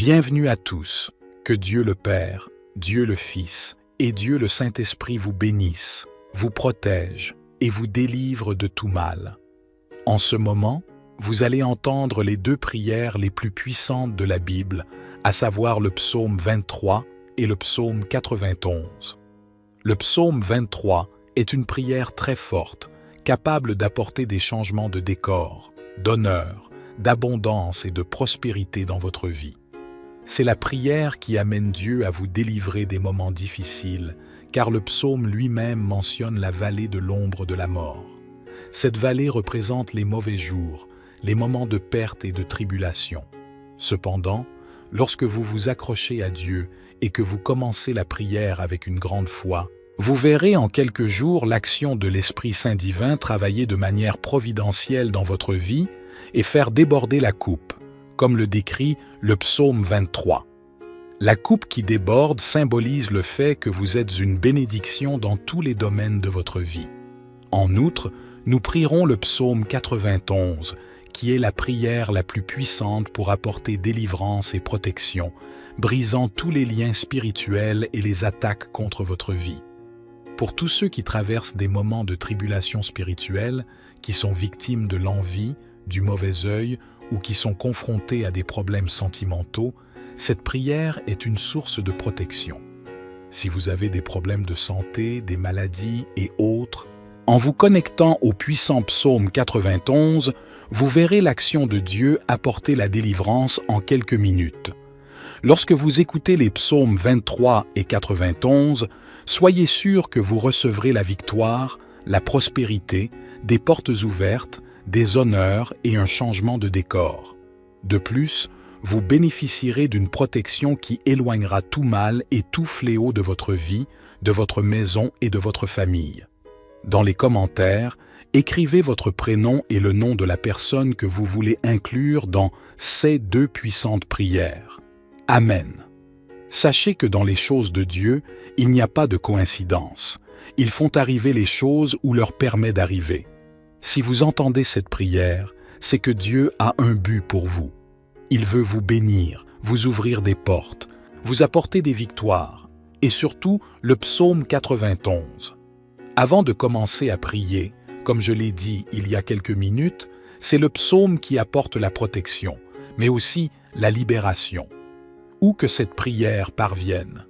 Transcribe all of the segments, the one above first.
Bienvenue à tous. Que Dieu le Père, Dieu le Fils et Dieu le Saint-Esprit vous bénissent, vous protègent et vous délivrent de tout mal. En ce moment, vous allez entendre les deux prières les plus puissantes de la Bible, à savoir le psaume 23 et le psaume 91. Le psaume 23 est une prière très forte, capable d'apporter des changements de décor, d'honneur, d'abondance et de prospérité dans votre vie. C'est la prière qui amène Dieu à vous délivrer des moments difficiles, car le psaume lui-même mentionne la vallée de l'ombre de la mort. Cette vallée représente les mauvais jours, les moments de perte et de tribulation. Cependant, lorsque vous vous accrochez à Dieu et que vous commencez la prière avec une grande foi, vous verrez en quelques jours l'action de l'Esprit Saint divin travailler de manière providentielle dans votre vie et faire déborder la coupe, comme le décrit le psaume 23. La coupe qui déborde symbolise le fait que vous êtes une bénédiction dans tous les domaines de votre vie. En outre, nous prierons le psaume 91, qui est la prière la plus puissante pour apporter délivrance et protection, brisant tous les liens spirituels et les attaques contre votre vie. Pour tous ceux qui traversent des moments de tribulation spirituelle, qui sont victimes de l'envie, du mauvais œil ou qui sont confrontés à des problèmes sentimentaux, cette prière est une source de protection. Si vous avez des problèmes de santé, des maladies et autres, en vous connectant au puissant psaume 91, vous verrez l'action de Dieu apporter la délivrance en quelques minutes. Lorsque vous écoutez les psaumes 23 et 91, soyez sûr que vous recevrez la victoire, la prospérité, des portes ouvertes, des honneurs et un changement de décor. De plus, vous bénéficierez d'une protection qui éloignera tout mal et tout fléau de votre vie, de votre maison et de votre famille. Dans les commentaires, écrivez votre prénom et le nom de la personne que vous voulez inclure dans ces deux puissantes prières. Amen. Sachez que dans les choses de Dieu, il n'y a pas de coïncidence. Ils font arriver les choses ou leur permet d'arriver. Si vous entendez cette prière, c'est que Dieu a un but pour vous. Il veut vous bénir, vous ouvrir des portes, vous apporter des victoires, et surtout le psaume 91. Avant de commencer à prier, comme je l'ai dit il y a quelques minutes, c'est le psaume qui apporte la protection, mais aussi la libération. Où que cette prière parvienne.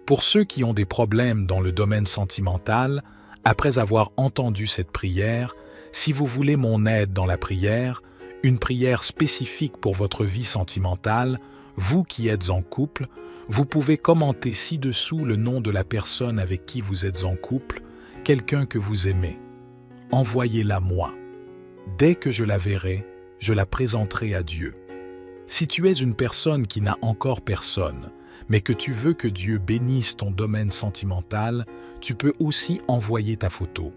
Pour ceux qui ont des problèmes dans le domaine sentimental, après avoir entendu cette prière, si vous voulez mon aide dans la prière, une prière spécifique pour votre vie sentimentale, vous qui êtes en couple, vous pouvez commenter ci-dessous le nom de la personne avec qui vous êtes en couple, quelqu'un que vous aimez. Envoyez-la moi. Dès que je la verrai, je la présenterai à Dieu. Si tu es une personne qui n'a encore personne, mais que tu veux que Dieu bénisse ton domaine sentimental, tu peux aussi envoyer ta photo.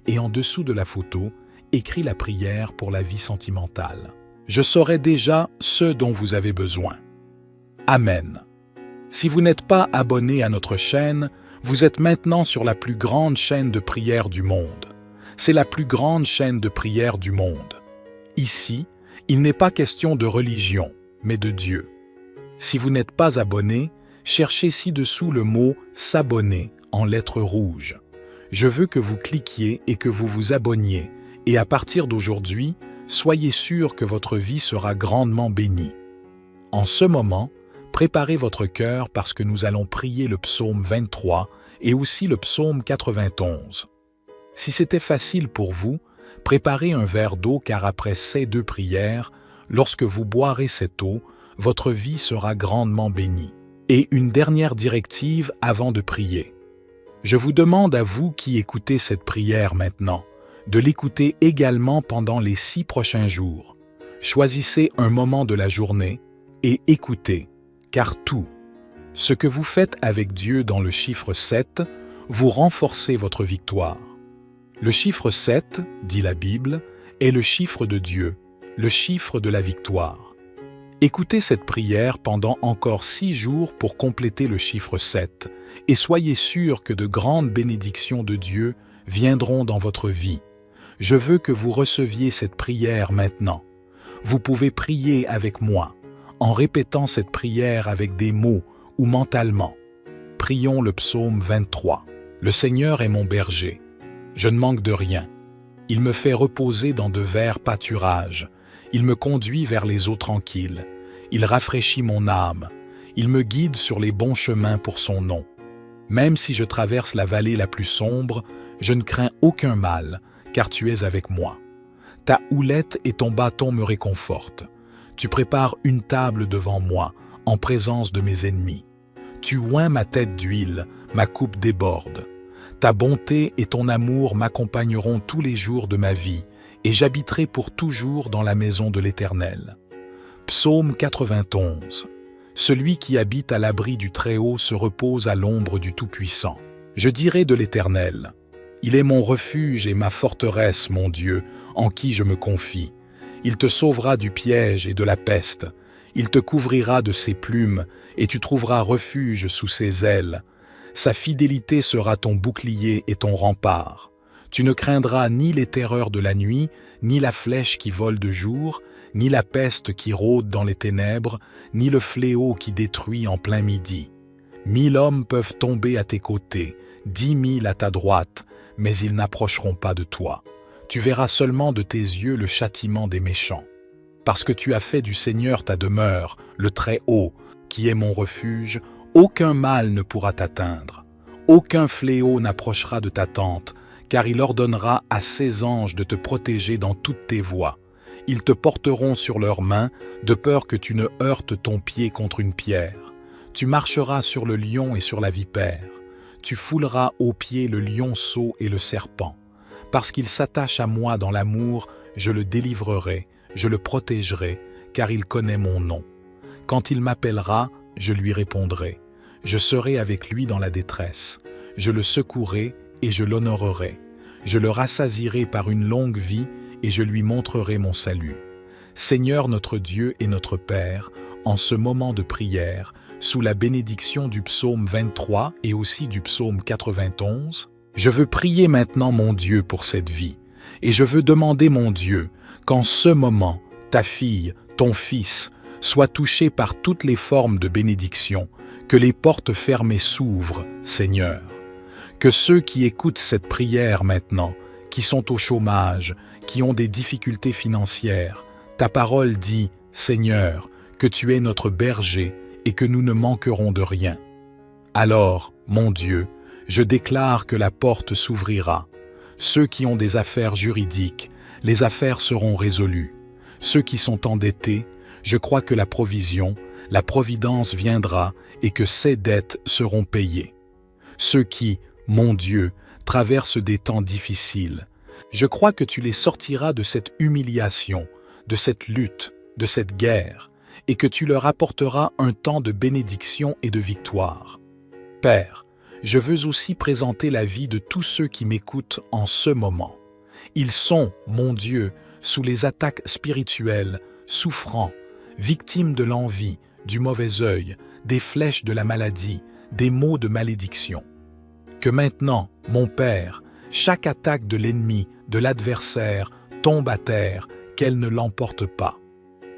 Et en dessous de la photo, écris la prière pour la vie sentimentale. Je saurai déjà ce dont vous avez besoin. Amen. Si vous n'êtes pas abonné à notre chaîne, vous êtes maintenant sur la plus grande chaîne de prière du monde. C'est la plus grande chaîne de prière du monde. Ici, il n'est pas question de religion, mais de Dieu. Si vous n'êtes pas abonné, cherchez ci-dessous le mot « s'abonner » en lettres rouges. Je veux que vous cliquiez et que vous vous abonniez, et à partir d'aujourd'hui, soyez sûr que votre vie sera grandement bénie. En ce moment, préparez votre cœur parce que nous allons prier le psaume 23 et aussi le psaume 91. Si c'était facile pour vous, préparez un verre d'eau car après ces deux prières, lorsque vous boirez cette eau, votre vie sera grandement bénie. Et une dernière directive avant de prier. Je vous demande à vous qui écoutez cette prière maintenant, de l'écouter également pendant les 6 prochains jours. Choisissez un moment de la journée et écoutez, car tout, ce que vous faites avec Dieu dans le chiffre 7, vous renforcez votre victoire. Le chiffre 7, dit la Bible, est le chiffre de Dieu, le chiffre de la victoire. Écoutez cette prière pendant encore 6 jours pour compléter le chiffre 7 et soyez sûrs que de grandes bénédictions de Dieu viendront dans votre vie. Je veux que vous receviez cette prière maintenant. Vous pouvez prier avec moi en répétant cette prière avec des mots ou mentalement. Prions le psaume 23. Le Seigneur est mon berger. Je ne manque de rien. Il me fait reposer dans de verts pâturages. Il me conduit vers les eaux tranquilles. Il rafraîchit mon âme. Il me guide sur les bons chemins pour son nom. Même si je traverse la vallée la plus sombre, je ne crains aucun mal, car tu es avec moi. Ta houlette et ton bâton me réconfortent. Tu prépares une table devant moi, en présence de mes ennemis. Tu oins ma tête d'huile, ma coupe déborde. Ta bonté et ton amour m'accompagneront tous les jours de ma vie, et j'habiterai pour toujours dans la maison de l'Éternel. Psaume 91. Celui qui habite à l'abri du Très-Haut se repose à l'ombre du Tout-Puissant. Je dirai de l'Éternel: il est mon refuge et ma forteresse, mon Dieu, en qui je me confie. Il te sauvera du piège et de la peste. Il te couvrira de ses plumes, et tu trouveras refuge sous ses ailes. Sa fidélité sera ton bouclier et ton rempart. Tu ne craindras ni les terreurs de la nuit, ni la flèche qui vole de jour, ni la peste qui rôde dans les ténèbres, ni le fléau qui détruit en plein midi. 1000 hommes peuvent tomber à tes côtés, 10 000 à ta droite, mais ils n'approcheront pas de toi. Tu verras seulement de tes yeux le châtiment des méchants. Parce que tu as fait du Seigneur ta demeure, le Très-Haut, qui est mon refuge, aucun mal ne pourra t'atteindre. Aucun fléau n'approchera de ta tente, car il ordonnera à ses anges de te protéger dans toutes tes voies. Ils te porteront sur leurs mains, de peur que tu ne heurtes ton pied contre une pierre. Tu marcheras sur le lion et sur la vipère. Tu fouleras aux pieds le lionceau et le serpent. Parce qu'il s'attache à moi dans l'amour, je le délivrerai, je le protégerai, car il connaît mon nom. Quand il m'appellera, je lui répondrai. Je serai avec lui dans la détresse. Je le secouerai et je l'honorerai. Je le rassasierai par une longue vie et je lui montrerai mon salut. Seigneur notre Dieu et notre Père, en ce moment de prière, sous la bénédiction du psaume 23 et aussi du psaume 91, je veux prier maintenant mon Dieu pour cette vie, et je veux demander mon Dieu qu'en ce moment, ta fille, ton fils, soient touchés par toutes les formes de bénédiction, que les portes fermées s'ouvrent, Seigneur. Que ceux qui écoutent cette prière maintenant, qui sont au chômage, qui ont des difficultés financières, ta parole dit, Seigneur, que tu es notre berger et que nous ne manquerons de rien. Alors, mon Dieu, je déclare que la porte s'ouvrira. Ceux qui ont des affaires juridiques, les affaires seront résolues. Ceux qui sont endettés, je crois que la provision, la providence viendra et que ces dettes seront payées. Ceux qui, mon Dieu, traversent des temps difficiles, je crois que tu les sortiras de cette humiliation, de cette lutte, de cette guerre, et que tu leur apporteras un temps de bénédiction et de victoire. Père, je veux aussi présenter la vie de tous ceux qui m'écoutent en ce moment. Ils sont, mon Dieu, sous les attaques spirituelles, souffrants, victimes de l'envie, du mauvais œil, des flèches de la maladie, des maux de malédiction. Que maintenant, mon Père, chaque attaque de l'ennemi, de l'adversaire, tombe à terre, qu'elle ne l'emporte pas.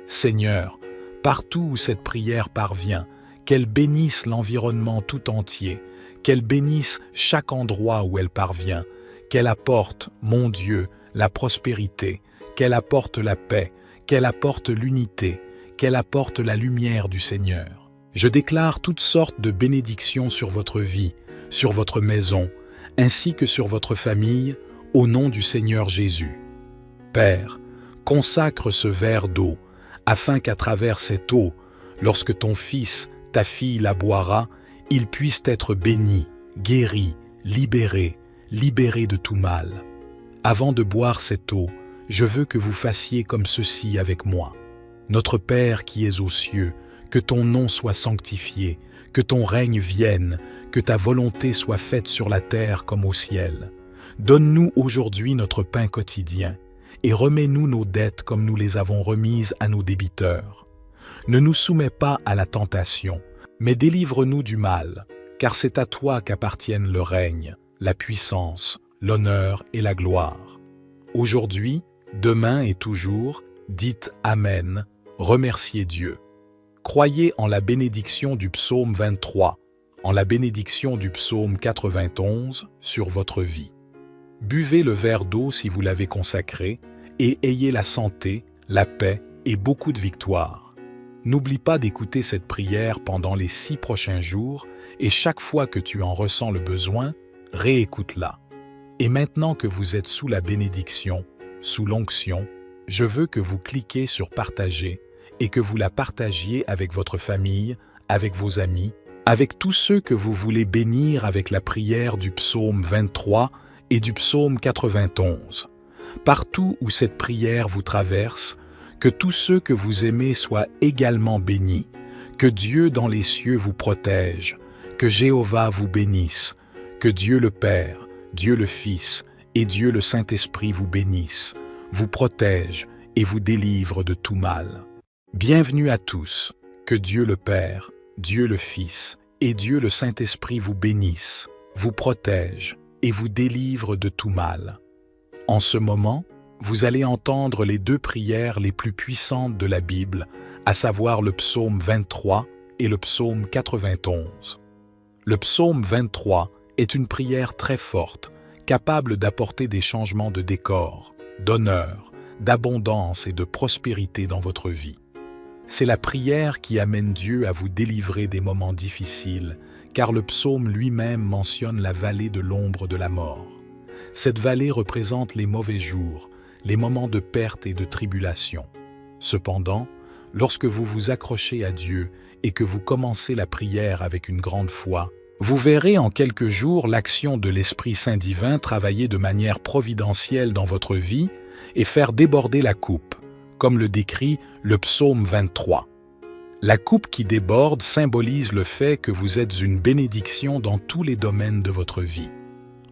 Seigneur, partout où cette prière parvient, qu'elle bénisse l'environnement tout entier, qu'elle bénisse chaque endroit où elle parvient, qu'elle apporte, mon Dieu, la prospérité, qu'elle apporte la paix, qu'elle apporte l'unité, qu'elle apporte la lumière du Seigneur. Je déclare toutes sortes de bénédictions sur votre vie, sur votre maison, ainsi que sur votre famille, au nom du Seigneur Jésus. Père, consacre ce verre d'eau, afin qu'à travers cette eau, lorsque ton fils, ta fille la boira, il puisse être béni, guéri, libéré de tout mal. Avant de boire cette eau, je veux que vous fassiez comme ceci avec moi. Notre Père qui es aux cieux, que ton nom soit sanctifié, que ton règne vienne, que ta volonté soit faite sur la terre comme au ciel. Donne-nous aujourd'hui notre pain quotidien, et remets-nous nos dettes comme nous les avons remises à nos débiteurs. Ne nous soumets pas à la tentation, mais délivre-nous du mal, car c'est à toi qu'appartiennent le règne, la puissance, l'honneur et la gloire. Aujourd'hui, demain et toujours, dites Amen, remerciez Dieu. Croyez en la bénédiction du psaume 23, en la bénédiction du psaume 91 sur votre vie. Buvez le verre d'eau si vous l'avez consacré et ayez la santé, la paix et beaucoup de victoire. N'oublie pas d'écouter cette prière pendant les 6 prochains jours et chaque fois que tu en ressens le besoin, réécoute-la. Et maintenant que vous êtes sous la bénédiction, sous l'onction, je veux que vous cliquiez sur « Partager » et que vous la partagiez avec votre famille, avec vos amis, avec tous ceux que vous voulez bénir avec la prière du psaume 23 et du psaume 91. Partout où cette prière vous traverse, que tous ceux que vous aimez soient également bénis, que Dieu dans les cieux vous protège, que Jéhovah vous bénisse, que Dieu le Père, Dieu le Fils et Dieu le Saint-Esprit vous bénissent, vous protège et vous délivre de tout mal. Bienvenue à tous, que Dieu le Père, Dieu le Fils et Dieu le Saint-Esprit vous bénissent, vous protège et vous délivre de tout mal. En ce moment, vous allez entendre les 2 prières les plus puissantes de la Bible, à savoir le psaume 23 et le psaume 91. Le psaume 23 est une prière très forte, capable d'apporter des changements de décor, d'honneur, d'abondance et de prospérité dans votre vie. C'est la prière qui amène Dieu à vous délivrer des moments difficiles, car le psaume lui-même mentionne la vallée de l'ombre de la mort. Cette vallée représente les mauvais jours, les moments de perte et de tribulation. Cependant, lorsque vous vous accrochez à Dieu et que vous commencez la prière avec une grande foi, vous verrez en quelques jours l'action de l'Esprit Saint divin travailler de manière providentielle dans votre vie et faire déborder la coupe, comme le décrit le psaume 23. La coupe qui déborde symbolise le fait que vous êtes une bénédiction dans tous les domaines de votre vie.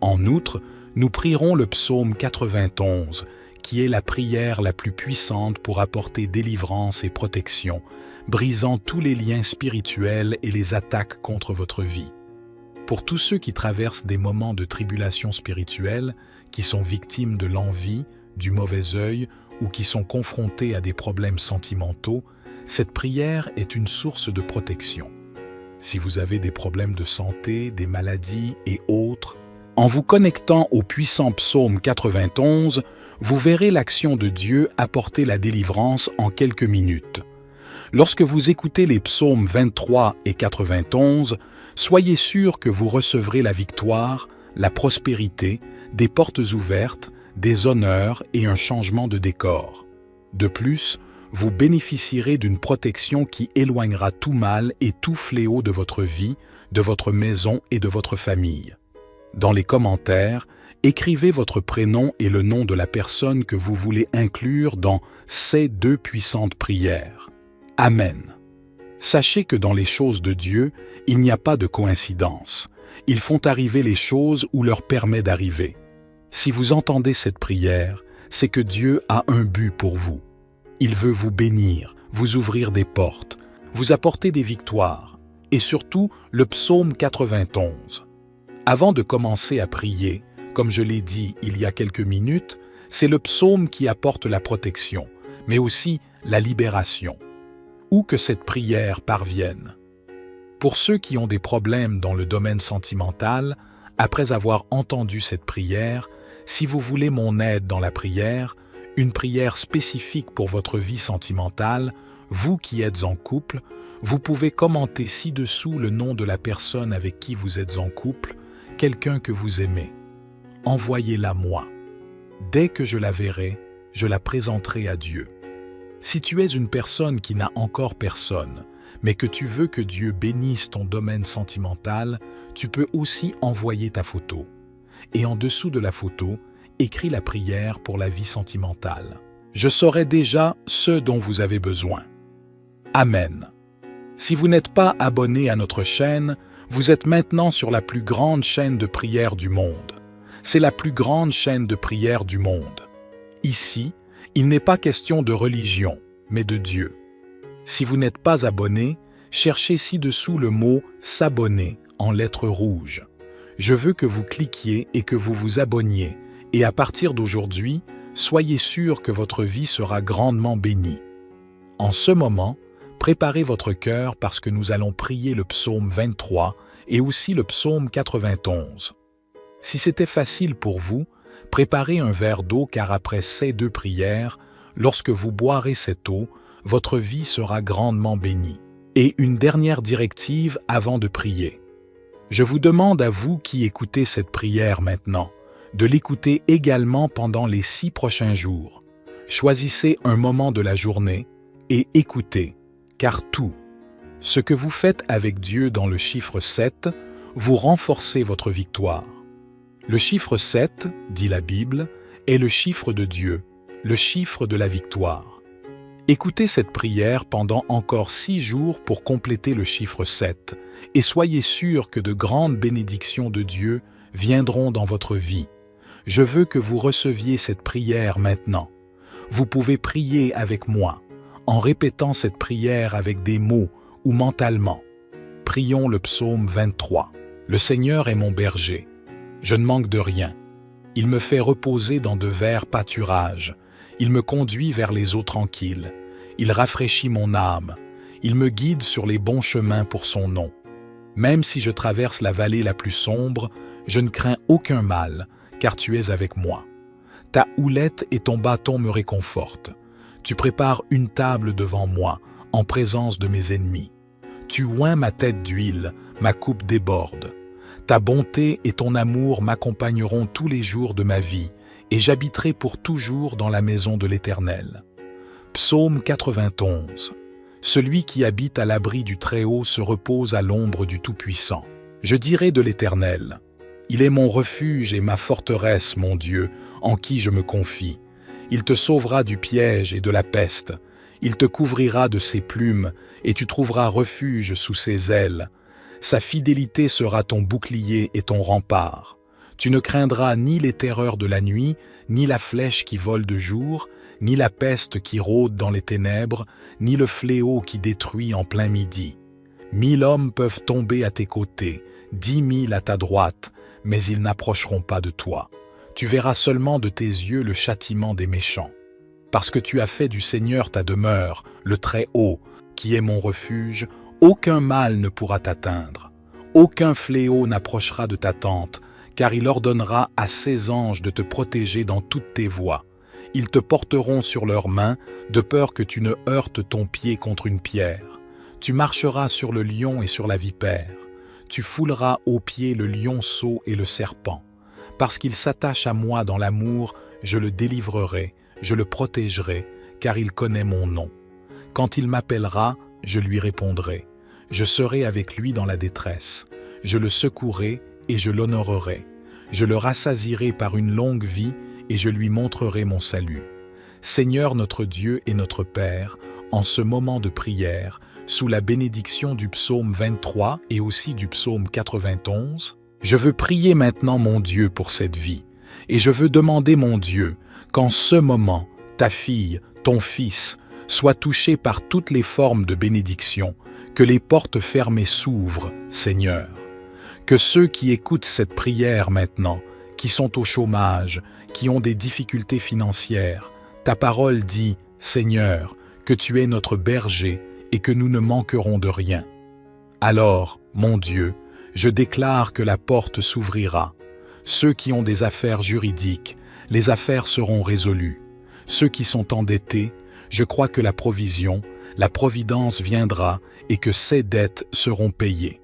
En outre, nous prierons le psaume 91, qui est la prière la plus puissante pour apporter délivrance et protection, brisant tous les liens spirituels et les attaques contre votre vie. Pour tous ceux qui traversent des moments de tribulation spirituelle, qui sont victimes de l'envie, du mauvais œil ou qui sont confrontés à des problèmes sentimentaux, cette prière est une source de protection. Si vous avez des problèmes de santé, des maladies et autres, en vous connectant au puissant psaume 91, vous verrez l'action de Dieu apporter la délivrance en quelques minutes. Lorsque vous écoutez les psaumes 23 et 91, soyez sûr que vous recevrez la victoire, la prospérité, des portes ouvertes, des honneurs et un changement de décor. De plus, vous bénéficierez d'une protection qui éloignera tout mal et tout fléau de votre vie, de votre maison et de votre famille. Dans les commentaires, écrivez votre prénom et le nom de la personne que vous voulez inclure dans ces 2 puissantes prières. Amen. Sachez que dans les choses de Dieu, il n'y a pas de coïncidence. Ils font arriver les choses où leur permet d'arriver. Si vous entendez cette prière, c'est que Dieu a un but pour vous. Il veut vous bénir, vous ouvrir des portes, vous apporter des victoires, et surtout le psaume 91. Avant de commencer à prier, comme je l'ai dit il y a quelques minutes, c'est le psaume qui apporte la protection, mais aussi la libération. Où que cette prière parvienne. Pour ceux qui ont des problèmes dans le domaine sentimental, après avoir entendu cette prière, si vous voulez mon aide dans la prière, une prière spécifique pour votre vie sentimentale, vous qui êtes en couple, vous pouvez commenter ci-dessous le nom de la personne avec qui vous êtes en couple, quelqu'un que vous aimez. Envoyez-la moi. Dès que je la verrai, je la présenterai à Dieu. Si tu es une personne qui n'a encore personne, mais que tu veux que Dieu bénisse ton domaine sentimental, tu peux aussi envoyer ta photo. Et en dessous de la photo, écris la prière pour la vie sentimentale. Je saurai déjà ce dont vous avez besoin. Amen. Si vous n'êtes pas abonné à notre chaîne, vous êtes maintenant sur la plus grande chaîne de prière du monde. C'est la plus grande chaîne de prière du monde. Ici, il n'est pas question de religion, mais de Dieu. Si vous n'êtes pas abonné, cherchez ci-dessous le mot « s'abonner » en lettres rouges. Je veux que vous cliquiez et que vous vous abonniez, et à partir d'aujourd'hui, soyez sûr que votre vie sera grandement bénie. En ce moment, Préparez votre cœur parce que nous allons prier le psaume 23 et aussi le psaume 91. Si c'était facile pour vous, préparez un verre d'eau car après ces deux prières, lorsque vous boirez cette eau, votre vie sera grandement bénie. Et une dernière directive avant de prier. Je vous demande à vous qui écoutez cette prière maintenant, de l'écouter également pendant les 6 prochains jours. Choisissez un moment de la journée et écoutez, car tout, ce que vous faites avec Dieu dans le chiffre 7, vous renforcez votre victoire. Le chiffre 7, dit la Bible, est le chiffre de Dieu, le chiffre de la victoire. Écoutez cette prière pendant encore 6 jours pour compléter le chiffre 7 et soyez sûrs que de grandes bénédictions de Dieu viendront dans votre vie. Je veux que vous receviez cette prière maintenant. Vous pouvez prier avec moi, en répétant cette prière avec des mots ou mentalement. Prions le psaume 23. Le Seigneur est mon berger. Je ne manque de rien. Il me fait reposer dans de verts pâturages. Il me conduit vers les eaux tranquilles. Il rafraîchit mon âme. Il me guide sur les bons chemins pour son nom. Même si je traverse la vallée la plus sombre, je ne crains aucun mal, car tu es avec moi. Ta houlette et ton bâton me réconfortent. Tu prépares une table devant moi, en présence de mes ennemis. Tu oins ma tête d'huile, ma coupe déborde. Ta bonté et ton amour m'accompagneront tous les jours de ma vie, et j'habiterai pour toujours dans la maison de l'Éternel. Psaume 91. Celui qui habite à l'abri du Très-Haut se repose à l'ombre du Tout-Puissant. Je dirai de l'Éternel, il est mon refuge et ma forteresse, mon Dieu, en qui je me confie. Il te sauvera du piège et de la peste. Il te couvrira de ses plumes, et tu trouveras refuge sous ses ailes. Sa fidélité sera ton bouclier et ton rempart. Tu ne craindras ni les terreurs de la nuit, ni la flèche qui vole de jour, ni la peste qui rôde dans les ténèbres, ni le fléau qui détruit en plein midi. 1000 hommes peuvent tomber à tes côtés, 10 000 à ta droite, mais ils n'approcheront pas de toi. Tu verras seulement de tes yeux le châtiment des méchants. Parce que tu as fait du Seigneur ta demeure, le Très-Haut, qui est mon refuge, aucun mal ne pourra t'atteindre. Aucun fléau n'approchera de ta tente, car il ordonnera à ses anges de te protéger dans toutes tes voies. Ils te porteront sur leurs mains, de peur que tu ne heurtes ton pied contre une pierre. Tu marcheras sur le lion et sur la vipère. Tu fouleras aux pieds le lionceau et le serpent. Parce qu'il s'attache à moi dans l'amour, je le délivrerai, je le protégerai, car il connaît mon nom. Quand il m'appellera, je lui répondrai. Je serai avec lui dans la détresse. Je le secouerai et je l'honorerai. Je le rassasierai par une longue vie et je lui montrerai mon salut. Seigneur notre Dieu et notre Père, en ce moment de prière, sous la bénédiction du psaume 23 et aussi du psaume 91, je veux prier maintenant mon Dieu pour cette vie, et je veux demander mon Dieu qu'en ce moment, ta fille, ton fils, soient touchés par toutes les formes de bénédiction, que les portes fermées s'ouvrent, Seigneur. Que ceux qui écoutent cette prière maintenant, qui sont au chômage, qui ont des difficultés financières, ta parole dit, Seigneur, que tu es notre berger et que nous ne manquerons de rien. Alors, mon Dieu, je déclare que la porte s'ouvrira. Ceux qui ont des affaires juridiques, les affaires seront résolues. Ceux qui sont endettés, je crois que la provision, la providence viendra et que ces dettes seront payées.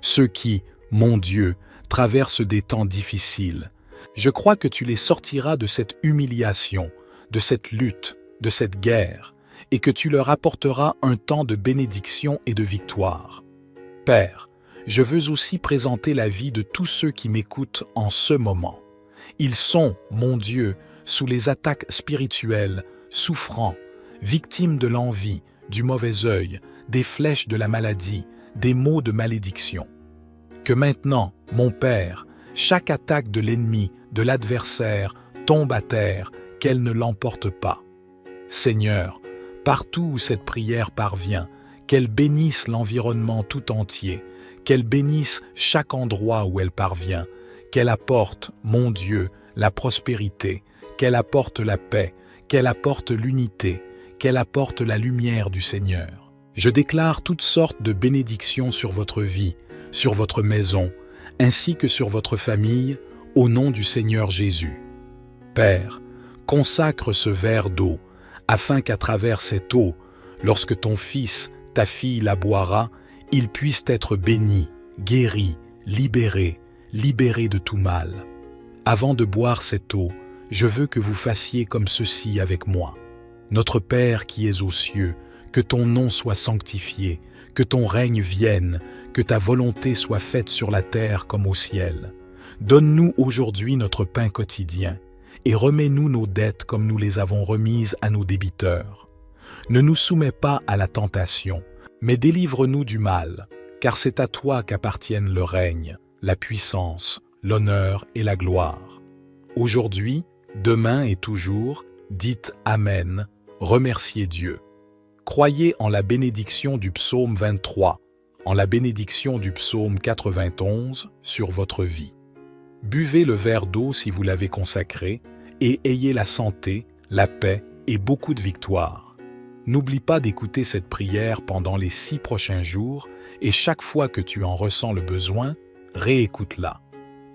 Ceux qui, mon Dieu, traversent des temps difficiles, je crois que tu les sortiras de cette humiliation, de cette lutte, de cette guerre, et que tu leur apporteras un temps de bénédiction et de victoire. Père, je veux aussi présenter la vie de tous ceux qui m'écoutent en ce moment. Ils sont, mon Dieu, sous les attaques spirituelles, souffrants, victimes de l'envie, du mauvais œil, des flèches de la maladie, des maux de malédiction. Que maintenant, mon Père, chaque attaque de l'ennemi, de l'adversaire, tombe à terre, qu'elle ne l'emporte pas. Seigneur, partout où cette prière parvient, qu'elle bénisse l'environnement tout entier, qu'elle bénisse chaque endroit où elle parvient, qu'elle apporte, mon Dieu, la prospérité, qu'elle apporte la paix, qu'elle apporte l'unité, qu'elle apporte la lumière du Seigneur. Je déclare toutes sortes de bénédictions sur votre vie, sur votre maison, ainsi que sur votre famille, au nom du Seigneur Jésus. Père, consacre ce verre d'eau, afin qu'à travers cette eau, lorsque ton fils, ta fille la boira, il puisse être béni, guéri, libéré de tout mal. Avant de boire cette eau, je veux que vous fassiez comme ceci avec moi. Notre Père qui es aux cieux, que ton nom soit sanctifié, que ton règne vienne, que ta volonté soit faite sur la terre comme au ciel. Donne-nous aujourd'hui notre pain quotidien, et remets-nous nos dettes comme nous les avons remises à nos débiteurs. Ne nous soumets pas à la tentation, mais délivre-nous du mal, car c'est à toi qu'appartiennent le règne, la puissance, l'honneur et la gloire. Aujourd'hui, demain et toujours, dites Amen, remerciez Dieu. Croyez en la bénédiction du psaume 23, en la bénédiction du psaume 91 sur votre vie. Buvez le verre d'eau si vous l'avez consacré et ayez la santé, la paix et beaucoup de victoire. N'oublie pas d'écouter cette prière pendant les 6 prochains jours et chaque fois que tu en ressens le besoin, réécoute-la.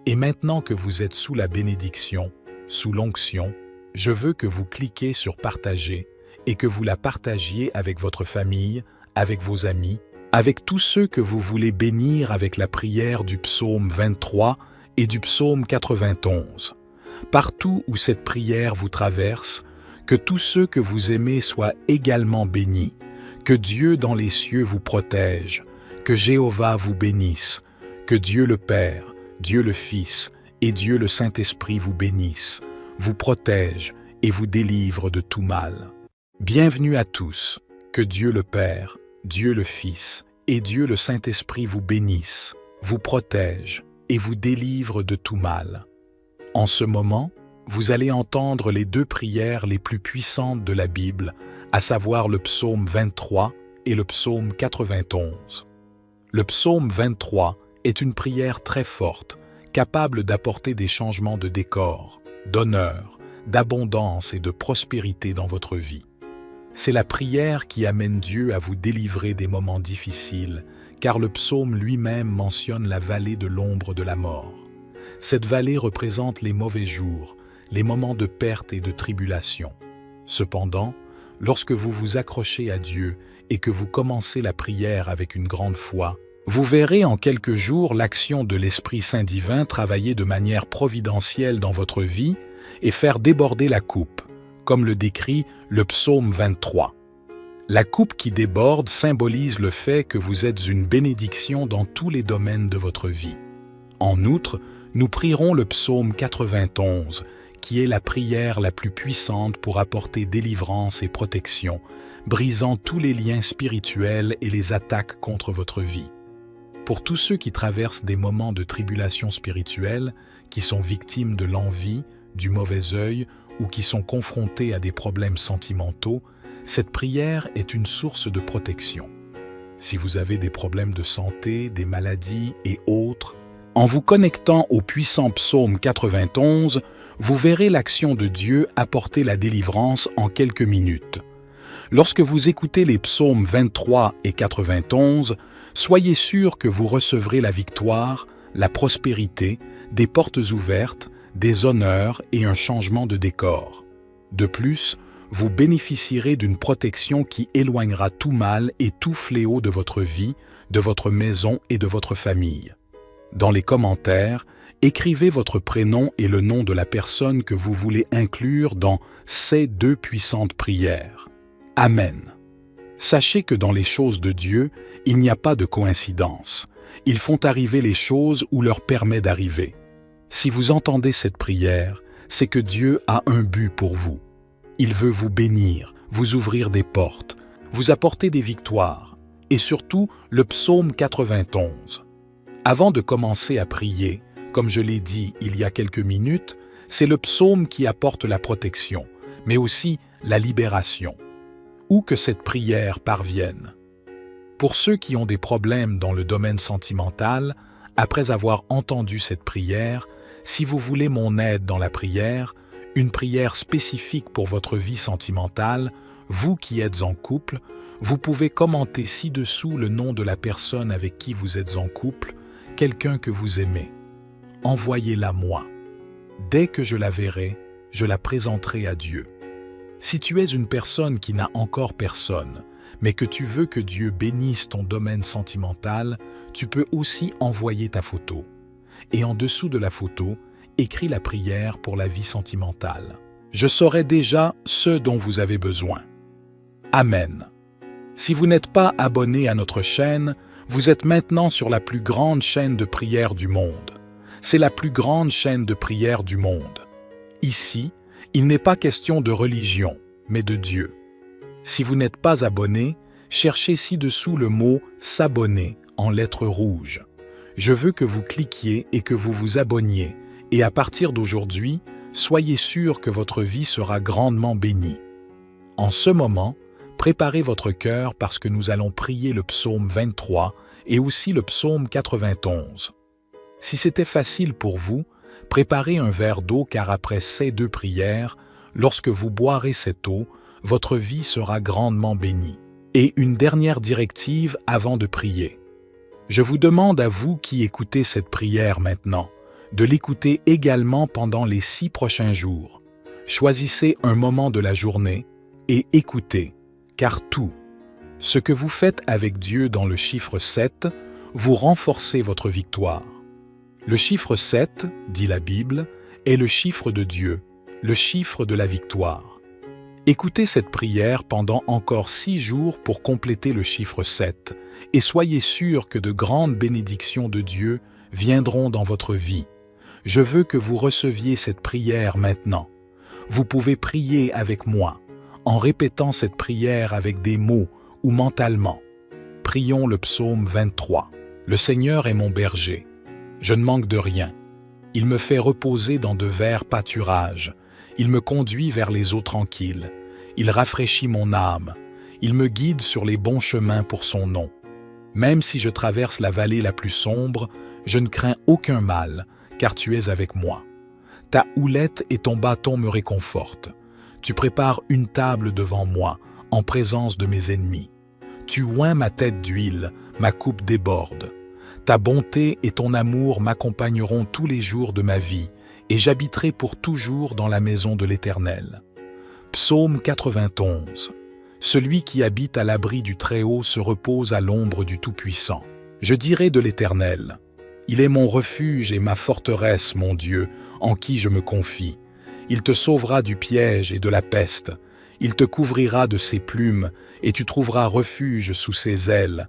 Et maintenant que vous êtes sous la bénédiction, sous l'onction, je veux que vous cliquiez sur « Partager » et que vous la partagiez avec votre famille, avec vos amis, avec tous ceux que vous voulez bénir avec la prière du psaume 23 et du psaume 91. Partout où cette prière vous traverse, que tous ceux que vous aimez soient également bénis, que Dieu dans les cieux vous protège, que Jéhovah vous bénisse, que Dieu le Père, Dieu le Fils et Dieu le Saint-Esprit vous bénissent, vous protège et vous délivre de tout mal. Bienvenue à tous, que Dieu le Père, Dieu le Fils et Dieu le Saint-Esprit vous bénissent, vous protège et vous délivre de tout mal. En ce moment, vous allez entendre les 2 prières les plus puissantes de la Bible, à savoir le psaume 23 et le psaume 91. Le psaume 23 est une prière très forte, capable d'apporter des changements de décor, d'honneur, d'abondance et de prospérité dans votre vie. C'est la prière qui amène Dieu à vous délivrer des moments difficiles, car le psaume lui-même mentionne la vallée de l'ombre de la mort. Cette vallée représente les mauvais jours, les moments de perte et de tribulation. Cependant, lorsque vous vous accrochez à Dieu et que vous commencez la prière avec une grande foi, vous verrez en quelques jours l'action de l'Esprit Saint divin travailler de manière providentielle dans votre vie et faire déborder la coupe, comme le décrit le psaume 23. La coupe qui déborde symbolise le fait que vous êtes une bénédiction dans tous les domaines de votre vie. En outre, nous prierons le psaume 91, qui est la prière la plus puissante pour apporter délivrance et protection, brisant tous les liens spirituels et les attaques contre votre vie. Pour tous ceux qui traversent des moments de tribulation spirituelle, qui sont victimes de l'envie, du mauvais œil ou qui sont confrontés à des problèmes sentimentaux, cette prière est une source de protection. Si vous avez des problèmes de santé, des maladies et autres, en vous connectant au puissant psaume 91, vous verrez l'action de Dieu apporter la délivrance en quelques minutes. Lorsque vous écoutez les psaumes 23 et 91, soyez sûr que vous recevrez la victoire, la prospérité, des portes ouvertes, des honneurs et un changement de décor. De plus, vous bénéficierez d'une protection qui éloignera tout mal et tout fléau de votre vie, de votre maison et de votre famille. Dans les commentaires, écrivez votre prénom et le nom de la personne que vous voulez inclure dans ces 2 puissantes prières. Amen. Sachez que dans les choses de Dieu, il n'y a pas de coïncidence. Ils font arriver les choses ou leur permet d'arriver. Si vous entendez cette prière, c'est que Dieu a un but pour vous. Il veut vous bénir, vous ouvrir des portes, vous apporter des victoires, et surtout le psaume 91. Avant de commencer à prier, comme je l'ai dit il y a quelques minutes, c'est le psaume qui apporte la protection, mais aussi la libération. Où que cette prière parvienne. Pour ceux qui ont des problèmes dans le domaine sentimental, après avoir entendu cette prière, si vous voulez mon aide dans la prière, une prière spécifique pour votre vie sentimentale, vous qui êtes en couple, Vous pouvez commenter ci-dessous le nom de la personne avec qui vous êtes en couple, quelqu'un que vous aimez. Envoyez-la moi. Dès que je la verrai, je la présenterai à Dieu. Si tu es une personne qui n'a encore personne, mais que tu veux que Dieu bénisse ton domaine sentimental, tu peux aussi envoyer ta photo. Et en dessous de la photo, écris la prière pour la vie sentimentale. Je saurai déjà ce dont vous avez besoin. Amen. Si vous n'êtes pas abonné à notre chaîne, vous êtes maintenant sur la plus grande chaîne de prière du monde. C'est la plus grande chaîne de prière du monde. Ici, il n'est pas question de religion, mais de Dieu. Si vous n'êtes pas abonné, cherchez ci-dessous le mot « s'abonner » en lettres rouges. Je veux que vous cliquiez et que vous vous abonniez, et à partir d'aujourd'hui, soyez sûr que votre vie sera grandement bénie. En ce moment, préparez votre cœur parce que nous allons prier le psaume 23 et aussi le psaume 91. Si c'était facile pour vous, préparez un verre d'eau car après ces deux prières, lorsque vous boirez cette eau, votre vie sera grandement bénie. Et une dernière directive avant de prier. Je vous demande à vous qui écoutez cette prière maintenant, de l'écouter également pendant les 6 prochains jours. Choisissez un moment de la journée et écoutez, car tout, ce que vous faites avec Dieu dans le chiffre 7, vous renforcez votre victoire. Le chiffre 7, dit la Bible, est le chiffre de Dieu, le chiffre de la victoire. Écoutez cette prière pendant encore 6 jours pour compléter le chiffre 7 et soyez sûrs que de grandes bénédictions de Dieu viendront dans votre vie. Je veux que vous receviez cette prière maintenant. Vous pouvez prier avec moi, en répétant cette prière avec des mots ou mentalement. Prions le psaume 23. Le Seigneur est mon berger. Je ne manque de rien. Il me fait reposer dans de verts pâturages. Il me conduit vers les eaux tranquilles. Il rafraîchit mon âme. Il me guide sur les bons chemins pour son nom. Même si je traverse la vallée la plus sombre, je ne crains aucun mal, car tu es avec moi. Ta houlette et ton bâton me réconfortent. Tu prépares une table devant moi, en présence de mes ennemis. Tu oins ma tête d'huile, ma coupe déborde. Ta bonté et ton amour m'accompagneront tous les jours de ma vie, et j'habiterai pour toujours dans la maison de l'Éternel. Psaume 91. Celui qui habite à l'abri du Très-Haut se repose à l'ombre du Tout-Puissant. Je dirai de l'Éternel, il est mon refuge et ma forteresse, mon Dieu, en qui je me confie. Il te sauvera du piège et de la peste. Il te couvrira de ses plumes, et tu trouveras refuge sous ses ailes.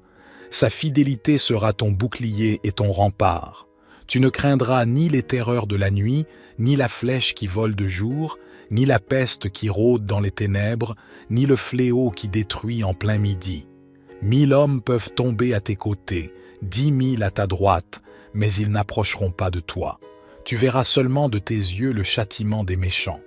Sa fidélité sera ton bouclier et ton rempart. Tu ne craindras ni les terreurs de la nuit, ni la flèche qui vole de jour, ni la peste qui rôde dans les ténèbres, ni le fléau qui détruit en plein midi. 1000 hommes peuvent tomber à tes côtés, 10 000 à ta droite, mais ils n'approcheront pas de toi. Tu verras seulement de tes yeux le châtiment des méchants.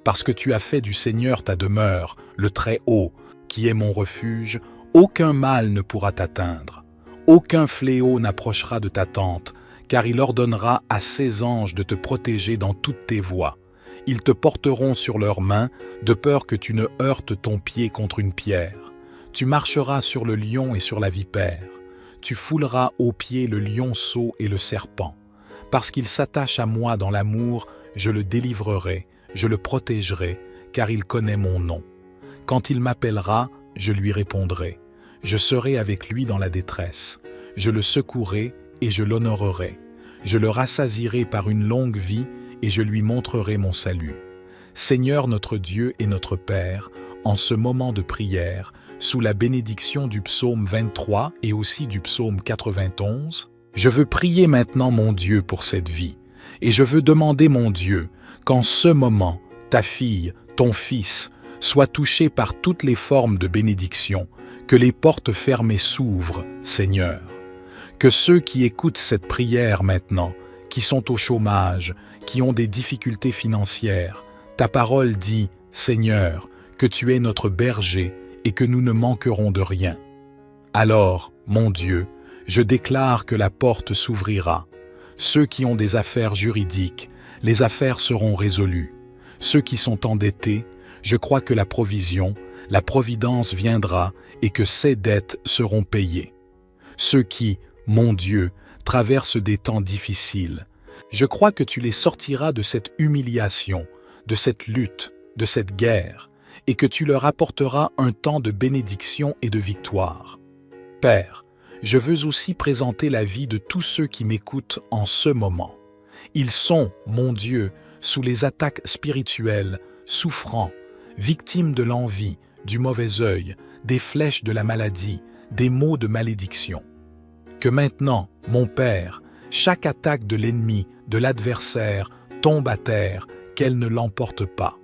Parce que tu as fait du Seigneur ta demeure, le Très-Haut, qui est mon refuge, aucun mal ne pourra t'atteindre. Aucun fléau n'approchera de ta tente, car il ordonnera à ses anges de te protéger dans toutes tes voies. Ils te porteront sur leurs mains, de peur que tu ne heurtes ton pied contre une pierre. Tu marcheras sur le lion et sur la vipère. Tu fouleras aux pieds le lionceau et le serpent. Parce qu'il s'attache à moi dans l'amour, je le délivrerai, je le protégerai, car il connaît mon nom. Quand il m'appellera, je lui répondrai. Je serai avec lui dans la détresse. Je le secouerai et je l'honorerai. Je le rassasierai par une longue vie et je lui montrerai mon salut. Seigneur notre Dieu et notre Père, en ce moment de prière, sous la bénédiction du psaume 23 et aussi du psaume 91, je veux prier maintenant mon Dieu pour cette vie, et je veux demander mon Dieu qu'en ce moment, ta fille, ton fils, soient touchés par toutes les formes de bénédiction, que les portes fermées s'ouvrent, Seigneur. Que ceux qui écoutent cette prière maintenant, qui sont au chômage, qui ont des difficultés financières, ta parole dit, Seigneur, que tu es notre berger et que nous ne manquerons de rien. Alors, mon Dieu, je déclare que la porte s'ouvrira. Ceux qui ont des affaires juridiques, les affaires seront résolues. Ceux qui sont endettés, je crois que la provision, la providence viendra et que ces dettes seront payées. Ceux qui, mon Dieu, traversent des temps difficiles, je crois que tu les sortiras de cette humiliation, de cette lutte, de cette guerre, et que tu leur apporteras un temps de bénédiction et de victoire. Père, je veux aussi présenter la vie de tous ceux qui m'écoutent en ce moment. Ils sont, mon Dieu, sous les attaques spirituelles, souffrants, victimes de l'envie, du mauvais œil, des flèches de la maladie, des maux de malédiction. Que maintenant, mon Père, chaque attaque de l'ennemi, de l'adversaire, tombe à terre, qu'elle ne l'emporte pas.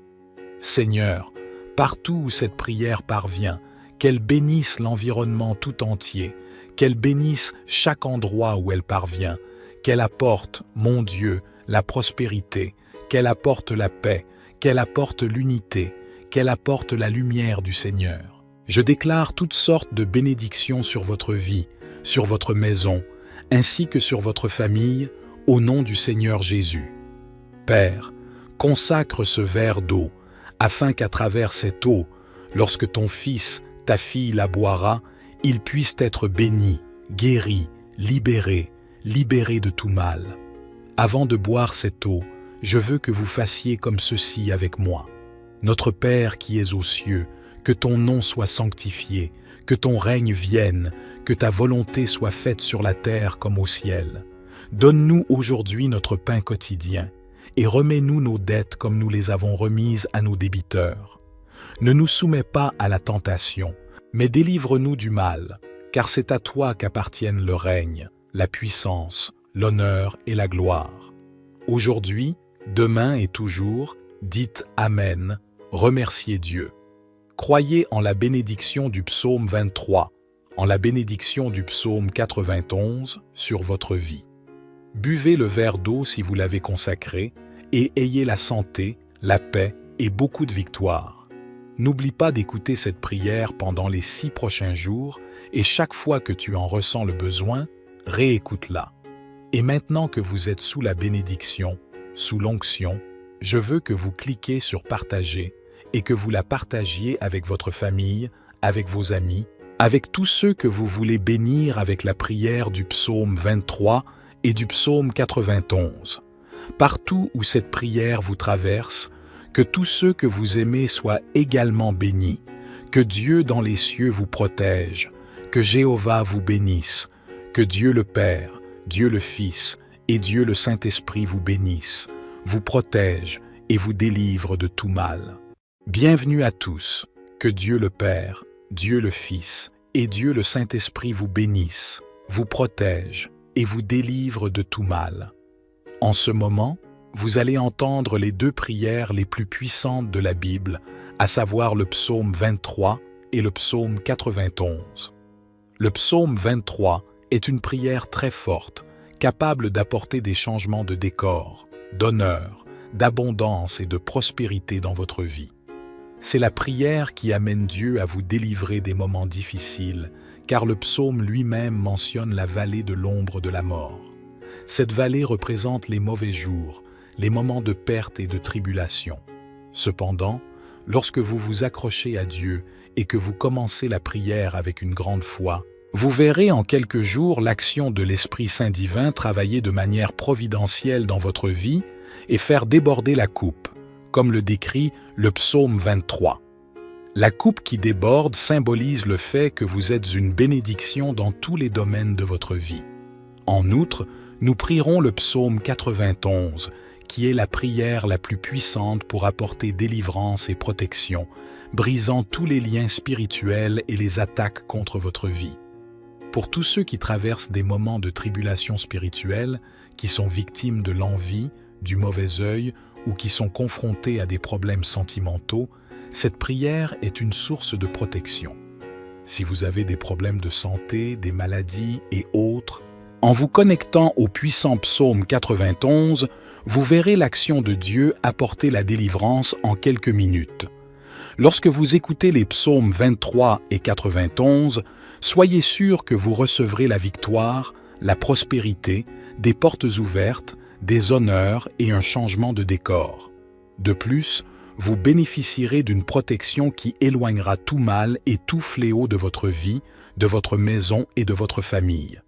Seigneur, partout où cette prière parvient, qu'elle bénisse l'environnement tout entier, qu'elle bénisse chaque endroit où elle parvient, qu'elle apporte, mon Dieu, la prospérité, qu'elle apporte la paix, qu'elle apporte l'unité, qu'elle apporte la lumière du Seigneur. Je déclare toutes sortes de bénédictions sur votre vie, sur votre maison, ainsi que sur votre famille, au nom du Seigneur Jésus. Père, consacre ce verre d'eau, afin qu'à travers cette eau, lorsque ton fils, ta fille la boira, il puisse être béni, guéri, libéré de tout mal. Avant de boire cette eau, je veux que vous fassiez comme ceci avec moi. Notre Père qui es aux cieux, que ton nom soit sanctifié, que ton règne vienne, que ta volonté soit faite sur la terre comme au ciel. Donne-nous aujourd'hui notre pain quotidien, et remets-nous nos dettes comme nous les avons remises à nos débiteurs. Ne nous soumets pas à la tentation, mais délivre-nous du mal, car c'est à toi qu'appartiennent le règne, la puissance, l'honneur et la gloire. Aujourd'hui, demain et toujours, dites Amen, remerciez Dieu. Croyez en la bénédiction du psaume 23, en la bénédiction du psaume 91 sur votre vie. Buvez le verre d'eau si vous l'avez consacré et ayez la santé, la paix et beaucoup de victoire. N'oublie pas d'écouter cette prière pendant les 6 prochains jours et chaque fois que tu en ressens le besoin, réécoute-la. Et maintenant que vous êtes sous la bénédiction, sous l'onction, je veux que vous cliquiez sur Partager et que vous la partagiez avec votre famille, avec vos amis, avec tous ceux que vous voulez bénir avec la prière du psaume 23 et du psaume 91. Partout où cette prière vous traverse, que tous ceux que vous aimez soient également bénis, que Dieu dans les cieux vous protège, que Jéhovah vous bénisse, que Dieu le Père, Dieu le Fils et Dieu le Saint-Esprit vous bénissent, vous protège et vous délivre de tout mal. Bienvenue à tous, que Dieu le Père, Dieu le Fils et Dieu le Saint-Esprit vous bénissent, vous protège et vous délivre de tout mal. En ce moment, vous allez entendre les 2 prières les plus puissantes de la Bible, à savoir le psaume 23 et le psaume 91. Le psaume 23 est une prière très forte, capable d'apporter des changements de décor, d'honneur, d'abondance et de prospérité dans votre vie. C'est la prière qui amène Dieu à vous délivrer des moments difficiles, car le psaume lui-même mentionne la vallée de l'ombre de la mort. Cette vallée représente les mauvais jours, les moments de perte et de tribulation. Cependant, lorsque vous vous accrochez à Dieu et que vous commencez la prière avec une grande foi, vous verrez en quelques jours l'action de l'Esprit Saint divin travailler de manière providentielle dans votre vie et faire déborder la coupe, comme le décrit le psaume 23. La coupe qui déborde symbolise le fait que vous êtes une bénédiction dans tous les domaines de votre vie. En outre, nous prierons le psaume 91, qui est la prière la plus puissante pour apporter délivrance et protection, brisant tous les liens spirituels et les attaques contre votre vie. Pour tous ceux qui traversent des moments de tribulation spirituelle, qui sont victimes de l'envie, du mauvais œil ou qui sont confrontés à des problèmes sentimentaux, cette prière est une source de protection. Si vous avez des problèmes de santé, des maladies et autres, en vous connectant au puissant psaume 91, vous verrez l'action de Dieu apporter la délivrance en quelques minutes. Lorsque vous écoutez les psaumes 23 et 91, soyez sûr que vous recevrez la victoire, la prospérité, des portes ouvertes, des honneurs et un changement de décor. De plus, vous bénéficierez d'une protection qui éloignera tout mal et tout fléau de votre vie, de votre maison et de votre famille.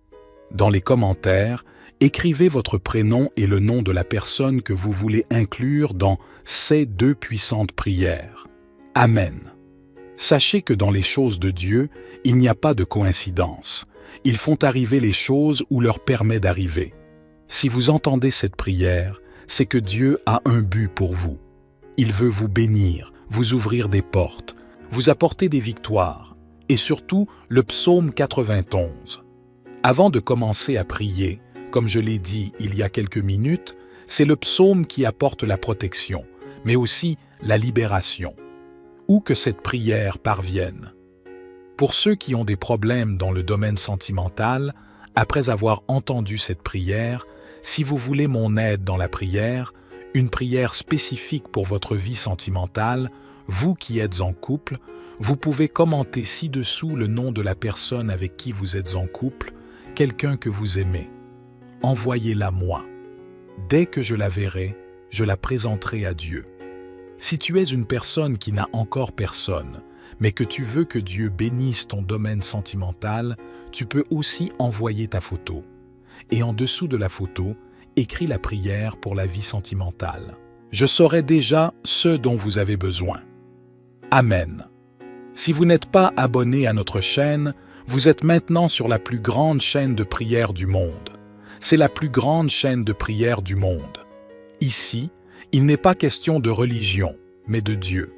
Dans les commentaires, écrivez votre prénom et le nom de la personne que vous voulez inclure dans ces 2 puissantes prières. Amen. Sachez que dans les choses de Dieu, il n'y a pas de coïncidence. Ils font arriver les choses ou leur permet d'arriver. Si vous entendez cette prière, c'est que Dieu a un but pour vous. Il veut vous bénir, vous ouvrir des portes, vous apporter des victoires, et surtout le psaume 91. Avant de commencer à prier, comme je l'ai dit il y a quelques minutes, c'est le psaume qui apporte la protection, mais aussi la libération. Où que cette prière parvienne. Pour ceux qui ont des problèmes dans le domaine sentimental, après avoir entendu cette prière, si vous voulez mon aide dans la prière, une prière spécifique pour votre vie sentimentale, vous qui êtes en couple, vous pouvez commenter ci-dessous le nom de la personne avec qui vous êtes en couple, quelqu'un que vous aimez. Envoyez-la moi. Dès que je la verrai, je la présenterai à Dieu. Si tu es une personne qui n'a encore personne, mais que tu veux que Dieu bénisse ton domaine sentimental, tu peux aussi envoyer ta photo. Et en dessous de la photo, écris la prière pour la vie sentimentale. Je saurai déjà ce dont vous avez besoin. Amen. Si vous n'êtes pas abonné à notre chaîne, vous êtes maintenant sur la plus grande chaîne de prière du monde. C'est la plus grande chaîne de prière du monde. Ici, il n'est pas question de religion, mais de Dieu.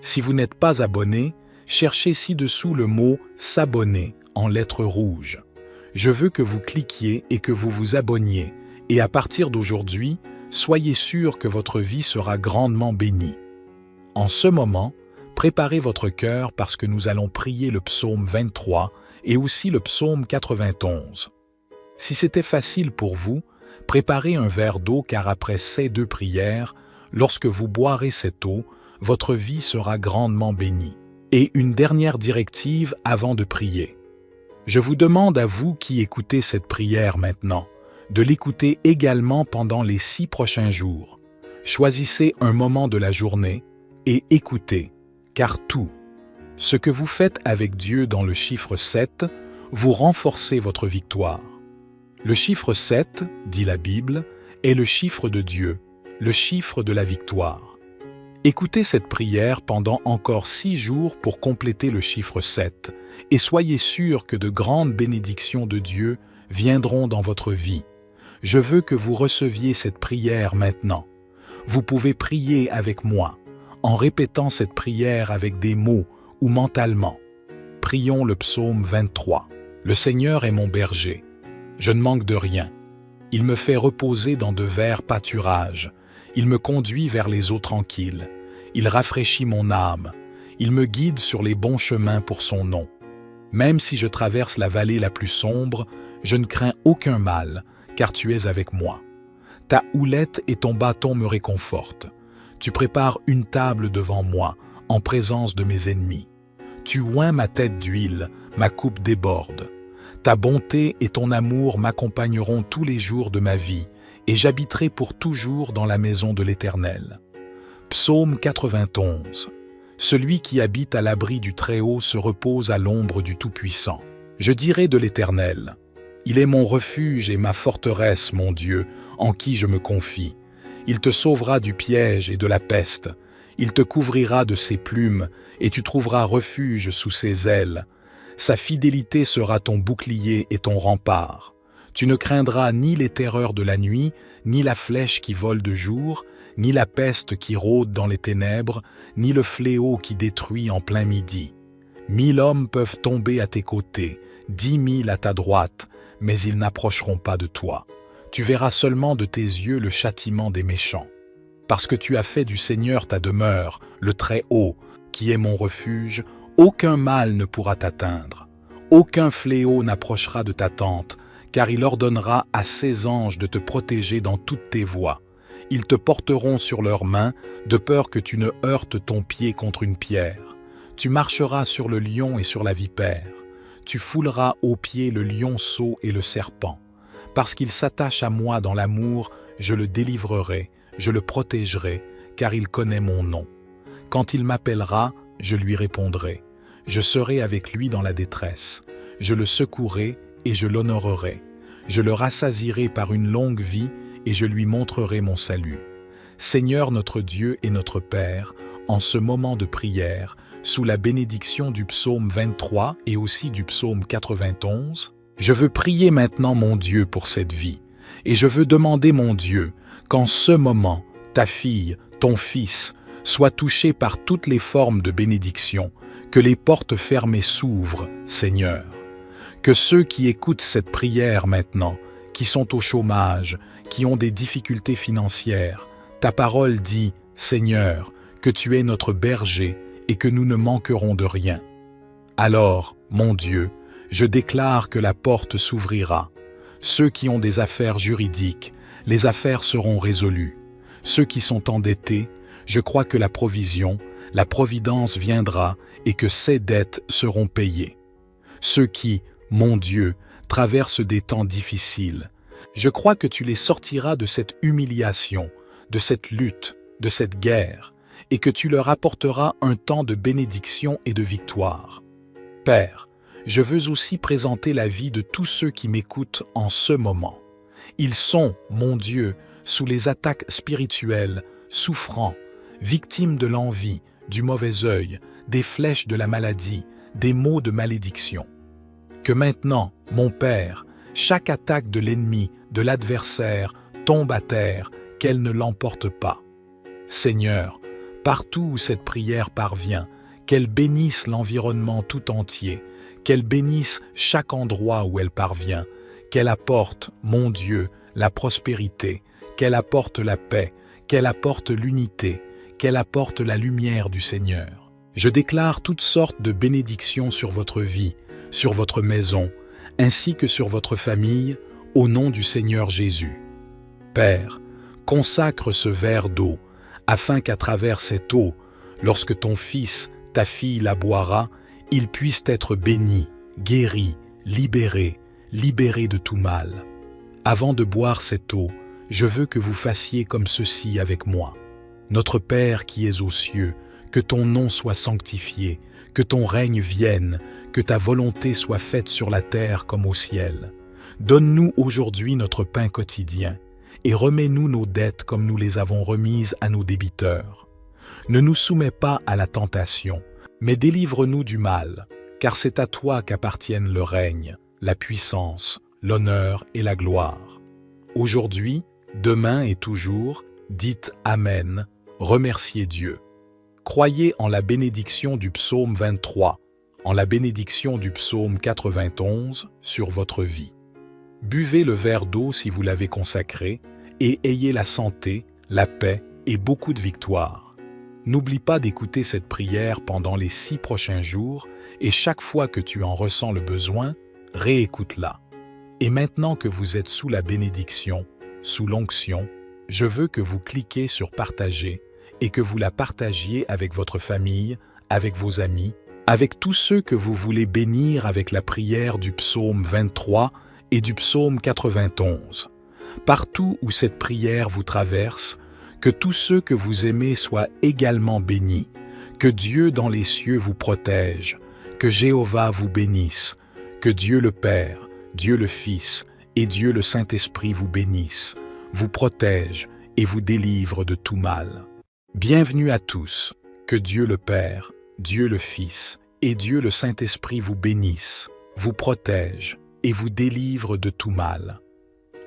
Si vous n'êtes pas abonné, cherchez ci-dessous le mot « s'abonner » en lettres rouges. Je veux que vous cliquiez et que vous vous abonniez, et à partir d'aujourd'hui, soyez sûr que votre vie sera grandement bénie. En ce moment, préparez votre cœur parce que nous allons prier le psaume 23 et aussi le psaume 91. Si c'était facile pour vous, préparez un verre d'eau car après ces 2 prières, lorsque vous boirez cette eau, votre vie sera grandement bénie. Et une dernière directive avant de prier. Je vous demande à vous qui écoutez cette prière maintenant, de l'écouter également pendant les 6 prochains jours. Choisissez un moment de la journée et écoutez, car tout, ce que vous faites avec Dieu dans le chiffre 7, vous renforcez votre victoire. Le chiffre 7, dit la Bible, est le chiffre de Dieu, le chiffre de la victoire. Écoutez cette prière pendant encore 6 jours pour compléter le chiffre 7 et soyez sûrs que de grandes bénédictions de Dieu viendront dans votre vie. Je veux que vous receviez cette prière maintenant. Vous pouvez prier avec moi, en répétant cette prière avec des mots ou mentalement. Prions le psaume 23. Le Seigneur est mon berger. Je ne manque de rien. Il me fait reposer dans de verts pâturages. Il me conduit vers les eaux tranquilles. Il rafraîchit mon âme. Il me guide sur les bons chemins pour son nom. Même si je traverse la vallée la plus sombre, je ne crains aucun mal, car tu es avec moi. Ta houlette et ton bâton me réconfortent. Tu prépares une table devant moi, en présence de mes ennemis. Tu oins ma tête d'huile, ma coupe déborde. Ta bonté et ton amour m'accompagneront tous les jours de ma vie, et j'habiterai pour toujours dans la maison de l'Éternel. Psaume 91. Celui qui habite à l'abri du Très-Haut se repose à l'ombre du Tout-Puissant. Je dirai de l'Éternel, il est mon refuge et ma forteresse, mon Dieu, en qui je me confie. Il te sauvera du piège et de la peste. Il te couvrira de ses plumes, et tu trouveras refuge sous ses ailes. Sa fidélité sera ton bouclier et ton rempart. Tu ne craindras ni les terreurs de la nuit, ni la flèche qui vole de jour, ni la peste qui rôde dans les ténèbres, ni le fléau qui détruit en plein midi. 1000 hommes peuvent tomber à tes côtés, 10 000 à ta droite, mais ils n'approcheront pas de toi. Tu verras seulement de tes yeux le châtiment des méchants. Parce que tu as fait du Seigneur ta demeure, le Très-Haut, qui est mon refuge, aucun mal ne pourra t'atteindre. Aucun fléau n'approchera de ta tente, car il ordonnera à ses anges de te protéger dans toutes tes voies. Ils te porteront sur leurs mains, de peur que tu ne heurtes ton pied contre une pierre. Tu marcheras sur le lion et sur la vipère. Tu fouleras aux pieds le lionceau et le serpent. Parce qu'il s'attache à moi dans l'amour, je le délivrerai, je le protégerai, car il connaît mon nom. Quand il m'appellera, je lui répondrai. Je serai avec lui dans la détresse. Je le secouerai et je l'honorerai. Je le rassasierai par une longue vie et je lui montrerai mon salut. Seigneur notre Dieu et notre Père, en ce moment de prière, sous la bénédiction du psaume 23 et aussi du psaume 91, je veux prier maintenant mon Dieu pour cette vie. Et je veux demander mon Dieu qu'en ce moment, ta fille, ton fils, soient touchés par toutes les formes de bénédiction, que les portes fermées s'ouvrent, Seigneur. Que ceux qui écoutent cette prière maintenant, qui sont au chômage, qui ont des difficultés financières, ta parole dit, Seigneur, que tu es notre berger et que nous ne manquerons de rien. Alors, mon Dieu, je déclare que la porte s'ouvrira. Ceux qui ont des affaires juridiques, les affaires seront résolues. Ceux qui sont endettés, je crois que la provision, la providence viendra et que ces dettes seront payées. Ceux qui, mon Dieu, traversent des temps difficiles, je crois que tu les sortiras de cette humiliation, de cette lutte, de cette guerre, et que tu leur apporteras un temps de bénédiction et de victoire. Père, je veux aussi présenter la vie de tous ceux qui m'écoutent en ce moment. Ils sont, mon Dieu, sous les attaques spirituelles, souffrants, victimes de l'envie, du mauvais œil, des flèches de la maladie, des maux de malédiction. Que maintenant, mon Père, chaque attaque de l'ennemi, de l'adversaire, tombe à terre, qu'elle ne l'emporte pas. Seigneur, partout où cette prière parvient, qu'elle bénisse l'environnement tout entier, qu'elle bénisse chaque endroit où elle parvient, qu'elle apporte, mon Dieu, la prospérité, qu'elle apporte la paix, qu'elle apporte l'unité, qu'elle apporte la lumière du Seigneur. Je déclare toutes sortes de bénédictions sur votre vie, sur votre maison, ainsi que sur votre famille, au nom du Seigneur Jésus. Père, consacre ce verre d'eau, afin qu'à travers cette eau, lorsque ton fils, ta fille la boira, il puisse être béni, guéri, libéré de tout mal. Avant de boire cette eau, je veux que vous fassiez comme ceci avec moi. Notre Père qui es aux cieux, que ton nom soit sanctifié, que ton règne vienne, que ta volonté soit faite sur la terre comme au ciel. Donne-nous aujourd'hui notre pain quotidien, et remets-nous nos dettes comme nous les avons remises à nos débiteurs. Ne nous soumets pas à la tentation, mais délivre-nous du mal, car c'est à toi qu'appartiennent le règne, la puissance, l'honneur et la gloire. Aujourd'hui, demain et toujours, dites Amen, remerciez Dieu. Croyez en la bénédiction du psaume 23, en la bénédiction du psaume 91 sur votre vie. Buvez le verre d'eau si vous l'avez consacré et ayez la santé, la paix et beaucoup de victoire. N'oublie pas d'écouter cette prière pendant les 6 prochains jours et chaque fois que tu en ressens le besoin, réécoute-la. Et maintenant que vous êtes sous la bénédiction, sous l'onction, je veux que vous cliquiez sur « Partager » et que vous la partagiez avec votre famille, avec vos amis, avec tous ceux que vous voulez bénir avec la prière du psaume 23 et du psaume 91. Partout où cette prière vous traverse, que tous ceux que vous aimez soient également bénis, que Dieu dans les cieux vous protège, que Jéhovah vous bénisse, que Dieu le Père, Dieu le Fils et Dieu le Saint-Esprit vous bénissent, vous protège et vous délivre de tout mal. Bienvenue à tous, que Dieu le Père, Dieu le Fils et Dieu le Saint-Esprit vous bénissent, vous protège et vous délivre de tout mal.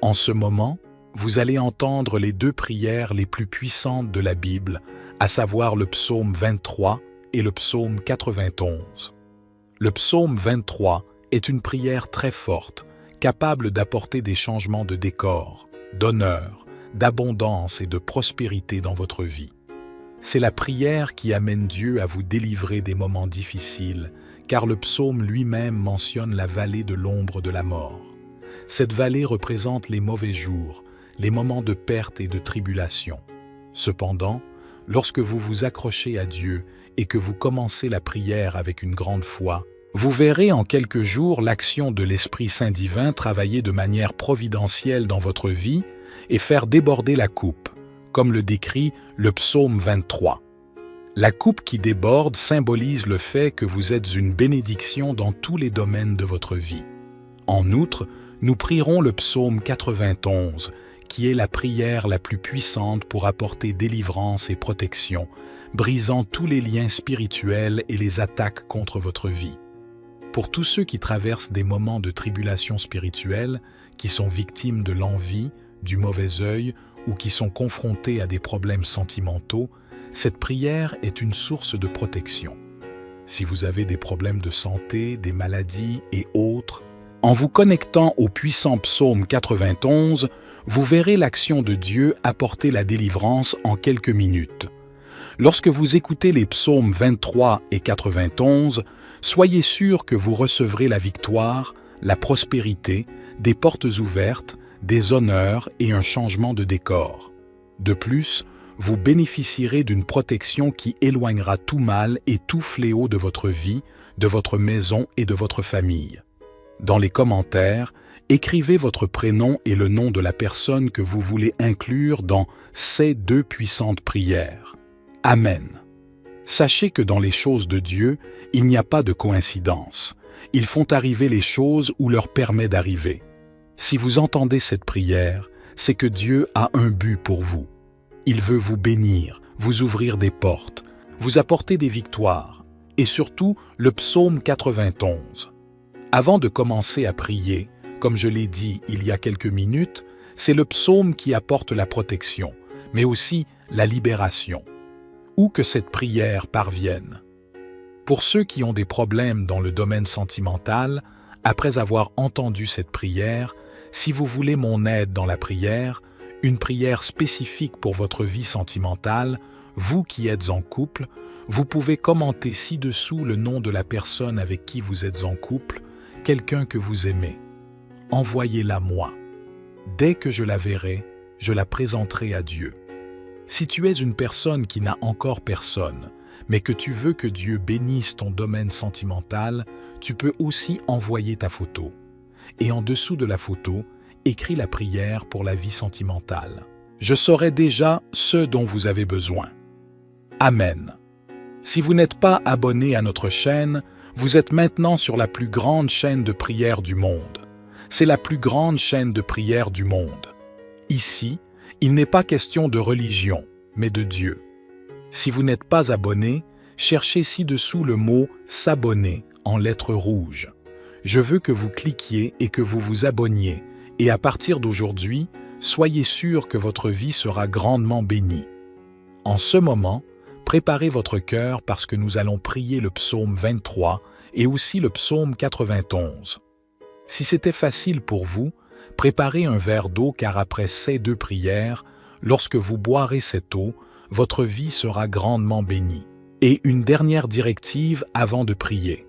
En ce moment, vous allez entendre les 2 prières les plus puissantes de la Bible, à savoir le psaume 23 et le psaume 91. Le psaume 23 est une prière très forte, capable d'apporter des changements de décor, d'honneur, d'abondance et de prospérité dans votre vie. C'est la prière qui amène Dieu à vous délivrer des moments difficiles, car le psaume lui-même mentionne la vallée de l'ombre de la mort. Cette vallée représente les mauvais jours, les moments de perte et de tribulation. Cependant, lorsque vous vous accrochez à Dieu et que vous commencez la prière avec une grande foi, vous verrez en quelques jours l'action de l'Esprit Saint divin travailler de manière providentielle dans votre vie et faire déborder la coupe, comme le décrit le psaume 23. La coupe qui déborde symbolise le fait que vous êtes une bénédiction dans tous les domaines de votre vie. En outre, nous prierons le psaume 91, qui est la prière la plus puissante pour apporter délivrance et protection, brisant tous les liens spirituels et les attaques contre votre vie. Pour tous ceux qui traversent des moments de tribulation spirituelle, qui sont victimes de l'envie, du mauvais œil ou qui sont confrontés à des problèmes sentimentaux, cette prière est une source de protection. Si vous avez des problèmes de santé, des maladies et autres, en vous connectant au puissant psaume 91, vous verrez l'action de Dieu apporter la délivrance en quelques minutes. Lorsque vous écoutez les psaumes 23 et 91, soyez sûr que vous recevrez la victoire, la prospérité, des portes ouvertes, des honneurs et un changement de décor. De plus, vous bénéficierez d'une protection qui éloignera tout mal et tout fléau de votre vie, de votre maison et de votre famille. Dans les commentaires, écrivez votre prénom et le nom de la personne que vous voulez inclure dans ces 2 puissantes prières. Amen. Sachez que dans les choses de Dieu, il n'y a pas de coïncidence. Ils font arriver les choses ou leur permet d'arriver. Si vous entendez cette prière, c'est que Dieu a un but pour vous. Il veut vous bénir, vous ouvrir des portes, vous apporter des victoires, et surtout le psaume 91. Avant de commencer à prier, comme je l'ai dit il y a quelques minutes, c'est le psaume qui apporte la protection, mais aussi la libération. Où que cette prière parvienne. Pour ceux qui ont des problèmes dans le domaine sentimental, après avoir entendu cette prière, si vous voulez mon aide dans la prière, une prière spécifique pour votre vie sentimentale, vous qui êtes en couple, vous pouvez commenter ci-dessous le nom de la personne avec qui vous êtes en couple, quelqu'un que vous aimez. Envoyez-la moi. Dès que je la verrai, je la présenterai à Dieu. Si tu es une personne qui n'a encore personne, mais que tu veux que Dieu bénisse ton domaine sentimental, tu peux aussi envoyer ta photo. Et en dessous de la photo, écris la prière pour la vie sentimentale. Je saurai déjà ce dont vous avez besoin. Amen. Si vous n'êtes pas abonné à notre chaîne, vous êtes maintenant sur la plus grande chaîne de prière du monde. C'est la plus grande chaîne de prière du monde. Ici, il n'est pas question de religion, mais de Dieu. Si vous n'êtes pas abonné, cherchez ci-dessous le mot « s'abonner » en lettres rouges. Je veux que vous cliquiez et que vous vous abonniez, et à partir d'aujourd'hui, soyez sûr que votre vie sera grandement bénie. En ce moment, préparez votre cœur parce que nous allons prier le psaume 23 et aussi le psaume 91. Si c'était facile pour vous, préparez un verre d'eau car après ces 2 prières, lorsque vous boirez cette eau, votre vie sera grandement bénie. Et une dernière directive avant de prier.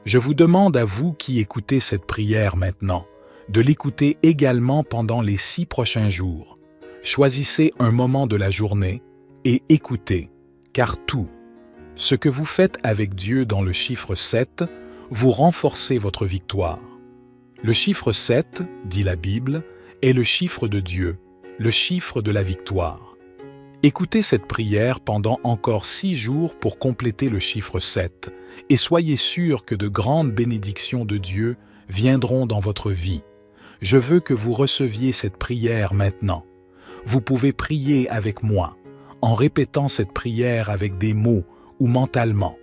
Je vous demande à vous qui écoutez cette prière maintenant, de l'écouter également pendant les 6 prochains jours. Choisissez un moment de la journée et écoutez, car tout, ce que vous faites avec Dieu dans le chiffre 7, vous renforcez votre victoire. Le chiffre 7, dit la Bible, est le chiffre de Dieu, le chiffre de la victoire. Écoutez cette prière pendant encore 6 jours pour compléter le chiffre 7 et soyez sûrs que de grandes bénédictions de Dieu viendront dans votre vie. Je veux que vous receviez cette prière maintenant. Vous pouvez prier avec moi, en répétant cette prière avec des mots ou mentalement.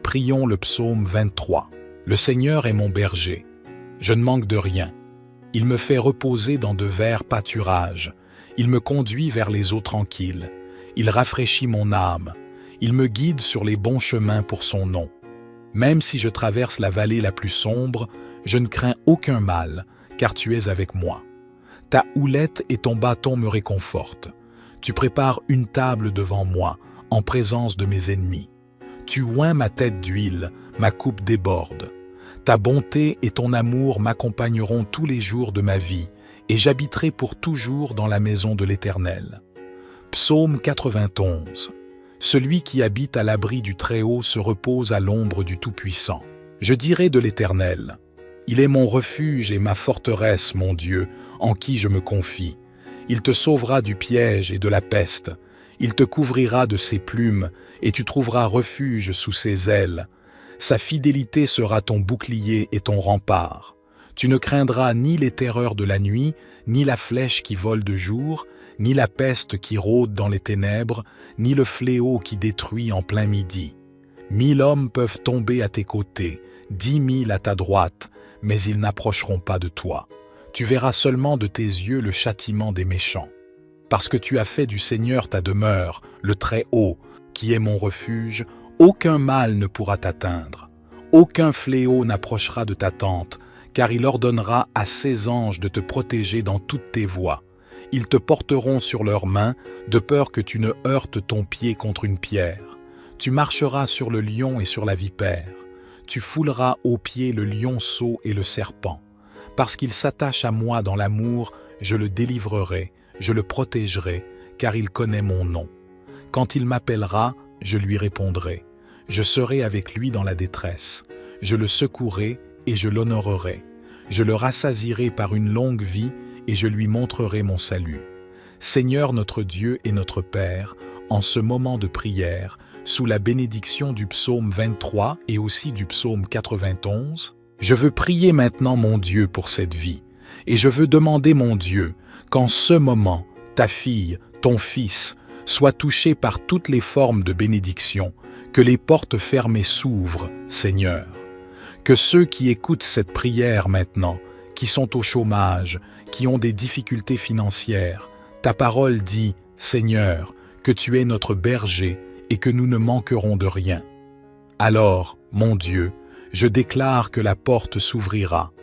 Prions le psaume 23. Le Seigneur est mon berger. Je ne manque de rien. Il me fait reposer dans de verts pâturages. Il me conduit vers les eaux tranquilles. Il rafraîchit mon âme. Il me guide sur les bons chemins pour son nom. Même si je traverse la vallée la plus sombre, je ne crains aucun mal, car tu es avec moi. Ta houlette et ton bâton me réconfortent. Tu prépares une table devant moi, en présence de mes ennemis. Tu oins ma tête d'huile, ma coupe déborde. Ta bonté et ton amour m'accompagneront tous les jours de ma vie, et j'habiterai pour toujours dans la maison de l'Éternel. Psaume 91. Celui qui habite à l'abri du Très-Haut se repose à l'ombre du Tout-Puissant. Je dirai de l'Éternel, il est mon refuge et ma forteresse, mon Dieu, en qui je me confie. Il te sauvera du piège et de la peste. Il te couvrira de ses plumes, et tu trouveras refuge sous ses ailes. Sa fidélité sera ton bouclier et ton rempart. Tu ne craindras ni les terreurs de la nuit, ni la flèche qui vole de jour, ni la peste qui rôde dans les ténèbres, ni le fléau qui détruit en plein midi. 1000 hommes peuvent tomber à tes côtés, 10 000 à ta droite, mais ils n'approcheront pas de toi. Tu verras seulement de tes yeux le châtiment des méchants. Parce que tu as fait du Seigneur ta demeure, le Très-Haut, qui est mon refuge, aucun mal ne pourra t'atteindre. Aucun fléau n'approchera de ta tente, car il ordonnera à ses anges de te protéger dans toutes tes voies. Ils te porteront sur leurs mains, de peur que tu ne heurtes ton pied contre une pierre. Tu marcheras sur le lion et sur la vipère. Tu fouleras aux pieds le lionceau et le serpent. Parce qu'il s'attache à moi dans l'amour, je le délivrerai, je le protégerai, car il connaît mon nom. Quand il m'appellera, je lui répondrai. Je serai avec lui dans la détresse. Je le secouerai et je l'honorerai. Je le rassasierai par une longue vie et je lui montrerai mon salut. Seigneur notre Dieu et notre Père, en ce moment de prière, sous la bénédiction du psaume 23 et aussi du psaume 91, je veux prier maintenant mon Dieu pour cette vie, et je veux demander mon Dieu qu'en ce moment, ta fille, ton fils, soient touchés par toutes les formes de bénédiction, que les portes fermées s'ouvrent, Seigneur. Que ceux qui écoutent cette prière maintenant, qui sont au chômage, qui ont des difficultés financières, ta parole dit, Seigneur, que tu es notre berger et que nous ne manquerons de rien. Alors, mon Dieu, je déclare que la porte s'ouvrira.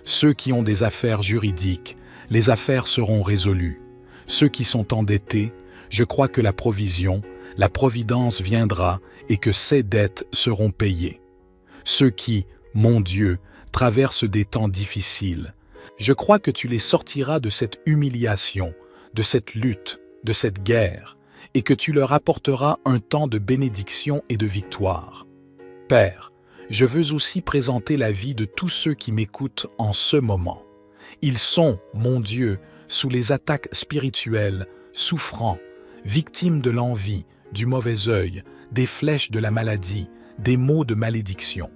Ceux qui ont des affaires juridiques, les affaires seront résolues. Ceux qui sont endettés, je crois que la provision, la providence viendra et que ces dettes seront payées. Ceux qui, mon Dieu, traversent des temps difficiles, je crois que tu les sortiras de cette humiliation, de cette lutte, de cette guerre, et que tu leur apporteras un temps de bénédiction et de victoire. Père, je veux aussi présenter la vie de tous ceux qui m'écoutent en ce moment. Ils sont, mon Dieu, sous les attaques spirituelles, souffrants, victimes de l'envie, du mauvais œil, des flèches de la maladie, des maux de malédiction.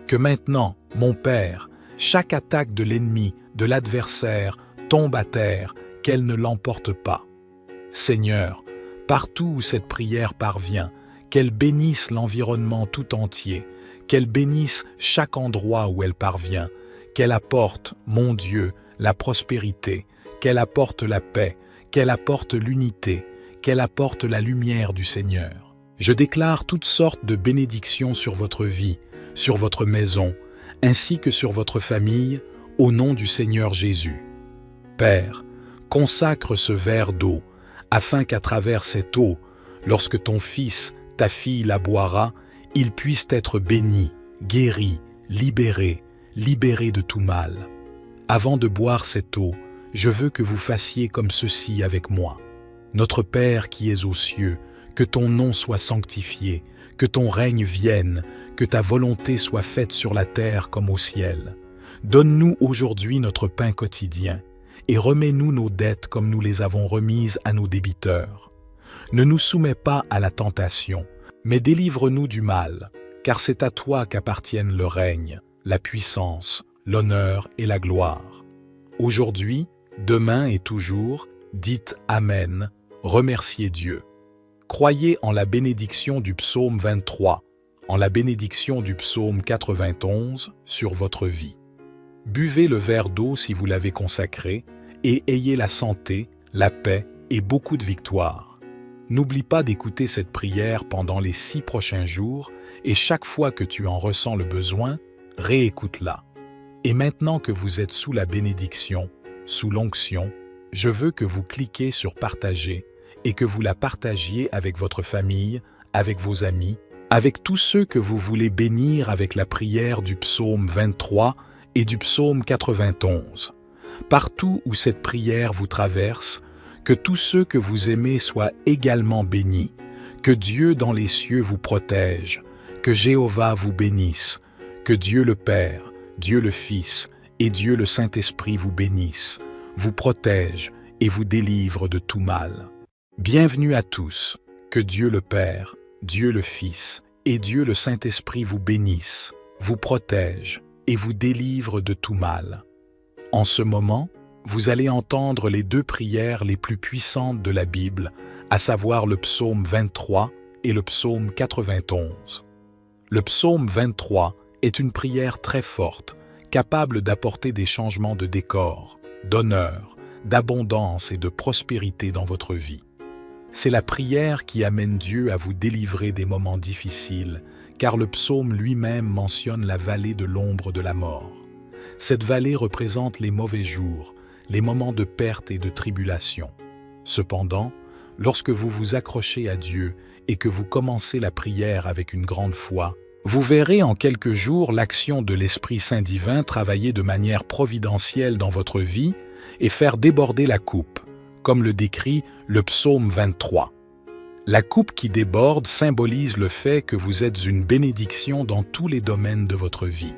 Que maintenant, mon Père, chaque attaque de l'ennemi, de l'adversaire, tombe à terre, qu'elle ne l'emporte pas. Seigneur, partout où cette prière parvient, qu'elle bénisse l'environnement tout entier, qu'elle bénisse chaque endroit où elle parvient, qu'elle apporte, mon Dieu, la prospérité, qu'elle apporte la paix, qu'elle apporte l'unité, qu'elle apporte la lumière du Seigneur. Je déclare toutes sortes de bénédictions sur votre vie, sur votre maison, ainsi que sur votre famille, au nom du Seigneur Jésus. Père, consacre ce verre d'eau, afin qu'à travers cette eau, lorsque ton fils, ta fille la boira, il puisse être béni, guéri, libéré de tout mal. Avant de boire cette eau, je veux que vous fassiez comme ceci avec moi. Notre Père qui es aux cieux, que ton nom soit sanctifié, que ton règne vienne, que ta volonté soit faite sur la terre comme au ciel. Donne-nous aujourd'hui notre pain quotidien, et remets-nous nos dettes comme nous les avons remises à nos débiteurs. Ne nous soumets pas à la tentation, mais délivre-nous du mal, car c'est à toi qu'appartiennent le règne, la puissance, l'honneur et la gloire. Aujourd'hui, demain et toujours, dites Amen, remerciez Dieu. Croyez en la bénédiction du psaume 23, en la bénédiction du psaume 91 sur votre vie. Buvez le verre d'eau si vous l'avez consacré et ayez la santé, la paix et beaucoup de victoire. N'oublie pas d'écouter cette prière pendant les 6 prochains jours et chaque fois que tu en ressens le besoin, réécoute-la. Et maintenant que vous êtes sous la bénédiction, sous l'onction, je veux que vous cliquiez sur Partager et que vous la partagiez avec votre famille, avec vos amis, avec tous ceux que vous voulez bénir avec la prière du psaume 23 et du psaume 91. Partout où cette prière vous traverse, que tous ceux que vous aimez soient également bénis, que Dieu dans les cieux vous protège, que Jéhovah vous bénisse, que Dieu le Père, Dieu le Fils et Dieu le Saint-Esprit vous bénissent, vous protègent et vous délivrent de tout mal. Bienvenue à tous, que Dieu le Père, Dieu le Fils et Dieu le Saint-Esprit vous bénissent, vous protègent et vous délivrent de tout mal. En ce moment, vous allez entendre les deux prières les plus puissantes de la Bible, à savoir le psaume 23 et le psaume 91. Le psaume 23 est une prière très forte, capable d'apporter des changements de décor, d'honneur, d'abondance et de prospérité dans votre vie. C'est la prière qui amène Dieu à vous délivrer des moments difficiles, car le psaume lui-même mentionne la vallée de l'ombre de la mort. Cette vallée représente les mauvais jours, les moments de perte et de tribulation. Cependant, lorsque vous vous accrochez à Dieu et que vous commencez la prière avec une grande foi, vous verrez en quelques jours l'action de l'Esprit Saint divin travailler de manière providentielle dans votre vie et faire déborder la coupe, comme le décrit le psaume 23. La coupe qui déborde symbolise le fait que vous êtes une bénédiction dans tous les domaines de votre vie.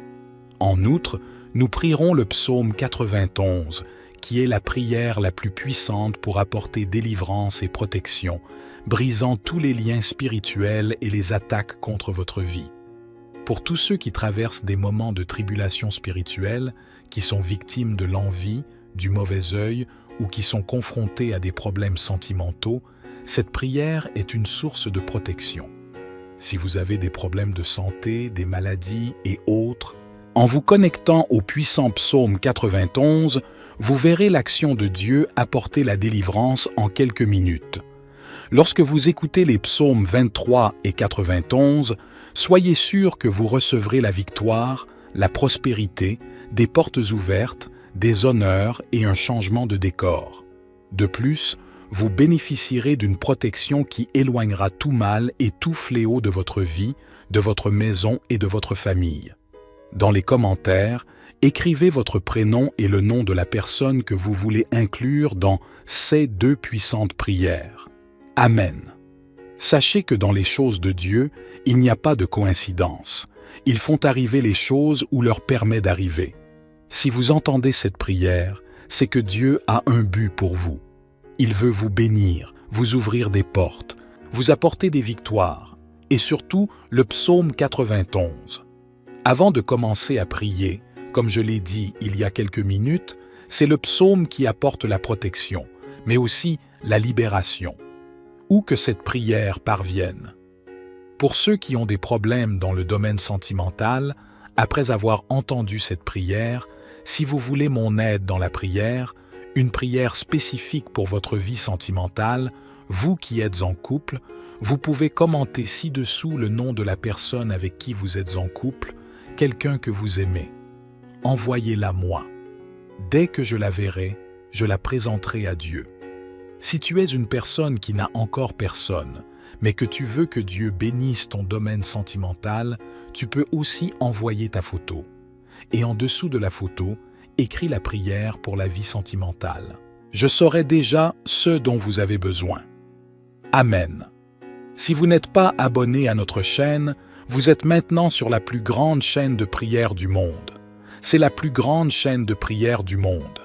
En outre, nous prierons le psaume 91, qui est la prière la plus puissante pour apporter délivrance et protection, brisant tous les liens spirituels et les attaques contre votre vie. Pour tous ceux qui traversent des moments de tribulation spirituelle, qui sont victimes de l'envie, du mauvais œil ou qui sont confrontés à des problèmes sentimentaux, cette prière est une source de protection. Si vous avez des problèmes de santé, des maladies et autres, en vous connectant au puissant psaume 91, vous verrez l'action de Dieu apporter la délivrance en quelques minutes. Lorsque vous écoutez les psaumes 23 et 91, soyez sûr que vous recevrez la victoire, la prospérité, des portes ouvertes, des honneurs et un changement de décor. De plus, vous bénéficierez d'une protection qui éloignera tout mal et tout fléau de votre vie, de votre maison et de votre famille. Dans les commentaires, écrivez votre prénom et le nom de la personne que vous voulez inclure dans ces deux puissantes prières. Amen. Sachez que dans les choses de Dieu, il n'y a pas de coïncidence. Ils font arriver les choses ou leur permet d'arriver. Si vous entendez cette prière, c'est que Dieu a un but pour vous. Il veut vous bénir, vous ouvrir des portes, vous apporter des victoires, et surtout le psaume 91. Avant de commencer à prier, comme je l'ai dit il y a quelques minutes, c'est le psaume qui apporte la protection, mais aussi la libération. Où que cette prière parvienne. Pour ceux qui ont des problèmes dans le domaine sentimental, après avoir entendu cette prière, si vous voulez mon aide dans la prière, une prière spécifique pour votre vie sentimentale, vous qui êtes en couple, vous pouvez commenter ci-dessous le nom de la personne avec qui vous êtes en couple, quelqu'un que vous aimez. Envoyez-la moi. Dès que je la verrai, je la présenterai à Dieu. Si tu es une personne qui n'a encore personne, mais que tu veux que Dieu bénisse ton domaine sentimental, tu peux aussi envoyer ta photo. Et en dessous de la photo, écris la prière pour la vie sentimentale. Je saurai déjà ce dont vous avez besoin. Amen. Si vous n'êtes pas abonné à notre chaîne, vous êtes maintenant sur la plus grande chaîne de prière du monde. C'est la plus grande chaîne de prière du monde.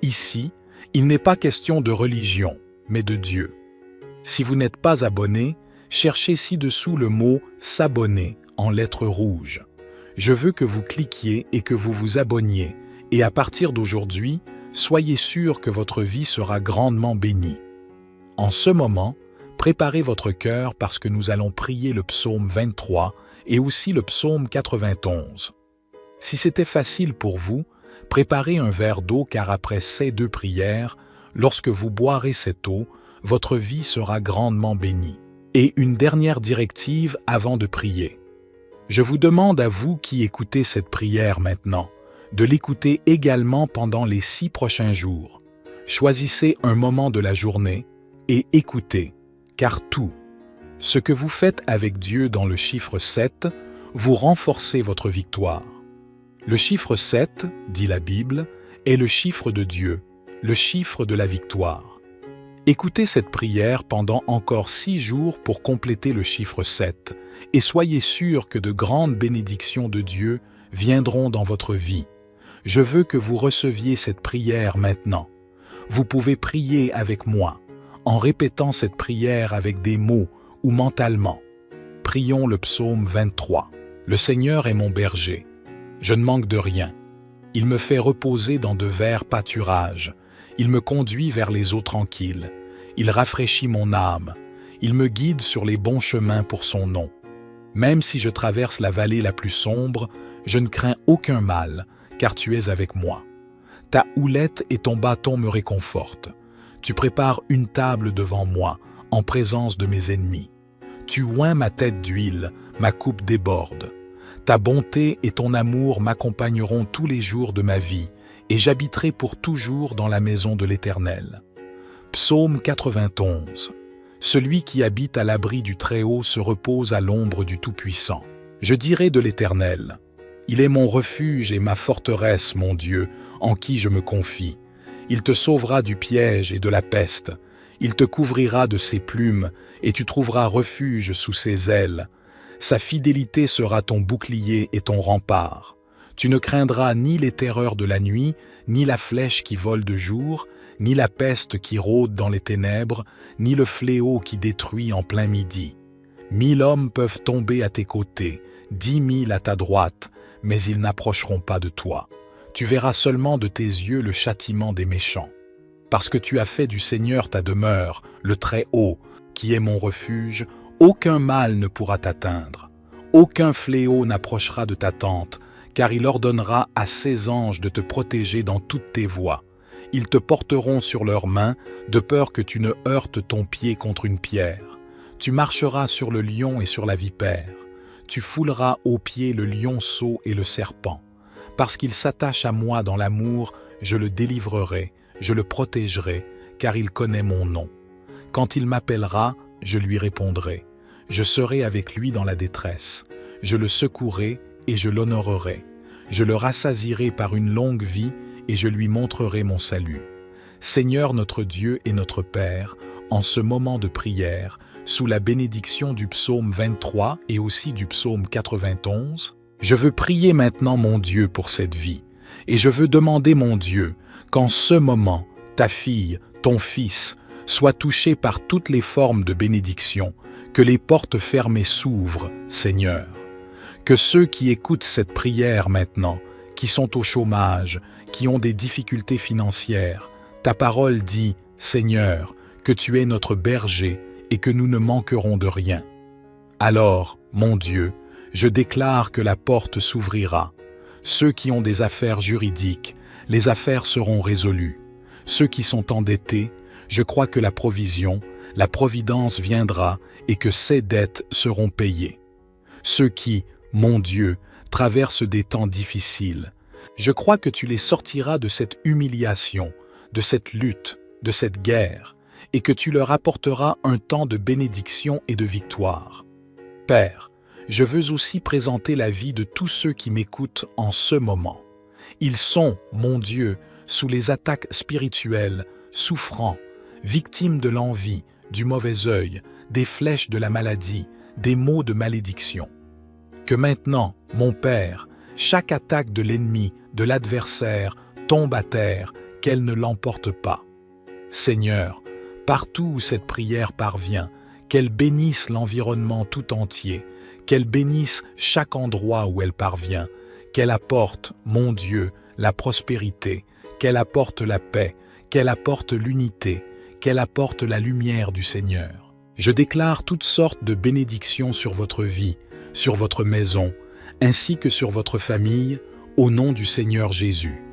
Ici, il n'est pas question de religion, mais de Dieu. Si vous n'êtes pas abonné, cherchez ci-dessous le mot « s'abonner » en lettres rouges. Je veux que vous cliquiez et que vous vous abonniez, et à partir d'aujourd'hui, soyez sûr que votre vie sera grandement bénie. En ce moment, préparez votre cœur parce que nous allons prier le psaume 23 et aussi le psaume 91. Si c'était facile pour vous, préparez un verre d'eau car après ces deux prières, lorsque vous boirez cette eau, votre vie sera grandement bénie. Et une dernière directive avant de prier. Je vous demande à vous qui écoutez cette prière maintenant, de l'écouter également pendant les 6 prochains jours. Choisissez un moment de la journée et écoutez, car tout, ce que vous faites avec Dieu dans le chiffre 7, vous renforcez votre victoire. Le chiffre 7, dit la Bible, est le chiffre de Dieu, le chiffre de la victoire. Écoutez cette prière pendant encore 6 jours pour compléter le chiffre 7 et soyez sûrs que de grandes bénédictions de Dieu viendront dans votre vie. Je veux que vous receviez cette prière maintenant. Vous pouvez prier avec moi. en répétant cette prière avec des mots ou mentalement. Prions le psaume 23. Le Seigneur est mon berger. Je ne manque de rien. Il me fait reposer dans de verts pâturages. Il me conduit vers les eaux tranquilles. Il rafraîchit mon âme. Il me guide sur les bons chemins pour son nom. Même si je traverse la vallée la plus sombre, je ne crains aucun mal, car tu es avec moi. Ta houlette et ton bâton me réconfortent. Tu prépares une table devant moi, en présence de mes ennemis. Tu oins ma tête d'huile, ma coupe déborde. Ta bonté et ton amour m'accompagneront tous les jours de ma vie, et j'habiterai pour toujours dans la maison de l'Éternel. Psaume 91. Celui qui habite à l'abri du Très-Haut se repose à l'ombre du Tout-Puissant. Je dirai de l'Éternel: il est mon refuge et ma forteresse, mon Dieu, en qui je me confie. Il te sauvera du piège et de la peste. Il te couvrira de ses plumes, et tu trouveras refuge sous ses ailes. Sa fidélité sera ton bouclier et ton rempart. Tu ne craindras ni les terreurs de la nuit, ni la flèche qui vole de jour, ni la peste qui rôde dans les ténèbres, ni le fléau qui détruit en plein midi. 1000 hommes peuvent tomber à tes côtés, 10 000 à ta droite, mais ils n'approcheront pas de toi. Tu verras seulement de tes yeux le châtiment des méchants. Parce que tu as fait du Seigneur ta demeure, le Très-Haut, qui est mon refuge, aucun mal ne pourra t'atteindre. Aucun fléau n'approchera de ta tente, car il ordonnera à ses anges de te protéger dans toutes tes voies. Ils te porteront sur leurs mains, de peur que tu ne heurtes ton pied contre une pierre. Tu marcheras sur le lion et sur la vipère. Tu fouleras aux pieds le lionceau et le serpent. Parce qu'il s'attache à moi dans l'amour, je le délivrerai, je le protégerai, car il connaît mon nom. Quand il m'appellera, je lui répondrai. Je serai avec lui dans la détresse. Je le secouerai et je l'honorerai. Je le rassasierai par une longue vie et je lui montrerai mon salut. Seigneur notre Dieu et notre Père, en ce moment de prière, sous la bénédiction du psaume 23 et aussi du psaume 91, je veux prier maintenant mon Dieu pour cette vie, et je veux demander mon Dieu qu'en ce moment, ta fille, ton fils, soient touchés par toutes les formes de bénédiction, que les portes fermées s'ouvrent, Seigneur. Que ceux qui écoutent cette prière maintenant, qui sont au chômage, qui ont des difficultés financières, ta parole dit, Seigneur, que tu es notre berger et que nous ne manquerons de rien. Alors, mon Dieu, je déclare que la porte s'ouvrira. Ceux qui ont des affaires juridiques, les affaires seront résolues. Ceux qui sont endettés, je crois que la provision, la providence viendra et que ces dettes seront payées. Ceux qui, mon Dieu, traversent des temps difficiles, je crois que tu les sortiras de cette humiliation, de cette lutte, de cette guerre, et que tu leur apporteras un temps de bénédiction et de victoire. Père, je veux aussi présenter la vie de tous ceux qui m'écoutent en ce moment. Ils sont, mon Dieu, sous les attaques spirituelles, souffrants, victimes de l'envie, du mauvais œil, des flèches de la maladie, des maux de malédiction. Que maintenant, mon Père, chaque attaque de l'ennemi, de l'adversaire, tombe à terre, qu'elle ne l'emporte pas. Seigneur, partout où cette prière parvient, qu'elle bénisse l'environnement tout entier, qu'elle bénisse chaque endroit où elle parvient, qu'elle apporte, mon Dieu, la prospérité, qu'elle apporte la paix, qu'elle apporte l'unité, qu'elle apporte la lumière du Seigneur. Je déclare toutes sortes de bénédictions sur votre vie, sur votre maison, ainsi que sur votre famille, au nom du Seigneur Jésus.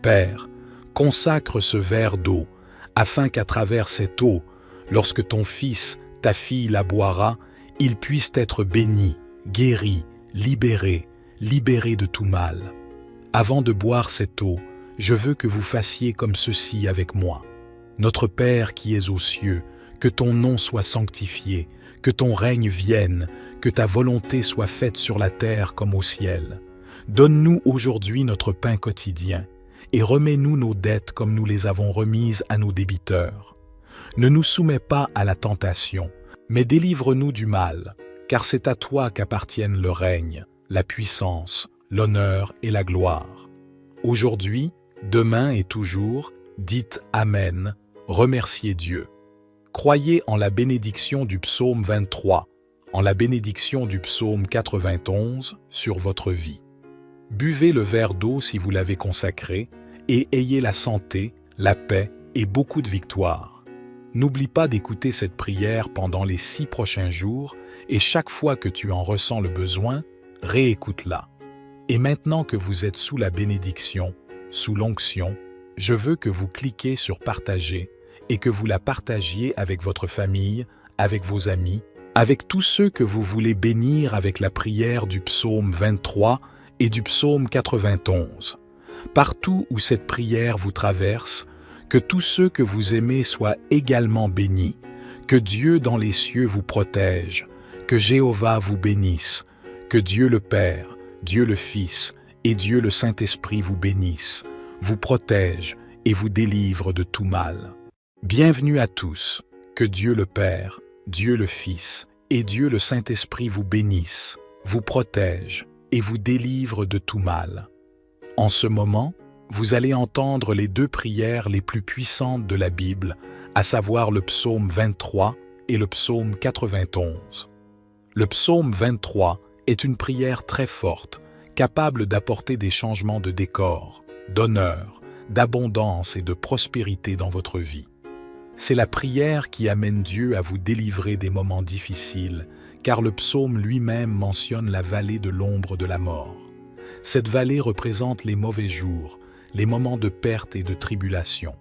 Père, consacre ce verre d'eau, afin qu'à travers cette eau, lorsque ton fils, ta fille la boira, il puisse être béni, guéri, libéré de tout mal. Avant de boire cette eau, je veux que vous fassiez comme ceci avec moi. Notre Père qui es aux cieux, que ton nom soit sanctifié, que ton règne vienne, que ta volonté soit faite sur la terre comme au ciel. Donne-nous aujourd'hui notre pain quotidien, et remets-nous nos dettes comme nous les avons remises à nos débiteurs. Ne nous soumets pas à la tentation, mais délivre-nous du mal, car c'est à toi qu'appartiennent le règne, la puissance, l'honneur et la gloire. Aujourd'hui, demain et toujours, dites Amen, remerciez Dieu. Croyez en la bénédiction du psaume 23, en la bénédiction du psaume 91 sur votre vie. Buvez le verre d'eau si vous l'avez consacré et ayez la santé, la paix et beaucoup de victoire. N'oublie pas d'écouter cette prière pendant les 6 prochains jours et chaque fois que tu en ressens le besoin, réécoute-la. Et maintenant que vous êtes sous la bénédiction, sous l'onction, je veux que vous cliquiez sur partager et que vous la partagiez avec votre famille, avec vos amis, avec tous ceux que vous voulez bénir avec la prière du psaume 23 et du psaume 91. Partout où cette prière vous traverse, que tous ceux que vous aimez soient également bénis, que Dieu dans les cieux vous protège, que Jéhovah vous bénisse, que Dieu le Père, Dieu le Fils et Dieu le Saint-Esprit vous bénissent, vous protège et vous délivre de tout mal. Bienvenue à tous, que Dieu le Père, Dieu le Fils et Dieu le Saint-Esprit vous bénissent, vous protège et vous délivre de tout mal. En ce moment, vous allez entendre les 2 prières les plus puissantes de la Bible, à savoir le psaume 23 et le psaume 91. Le psaume 23 est une prière très forte, capable d'apporter des changements de décor, d'honneur, d'abondance et de prospérité dans votre vie. C'est la prière qui amène Dieu à vous délivrer des moments difficiles, car le psaume lui-même mentionne la vallée de l'ombre de la mort. Cette vallée représente les mauvais jours, les moments de perte et de tribulation.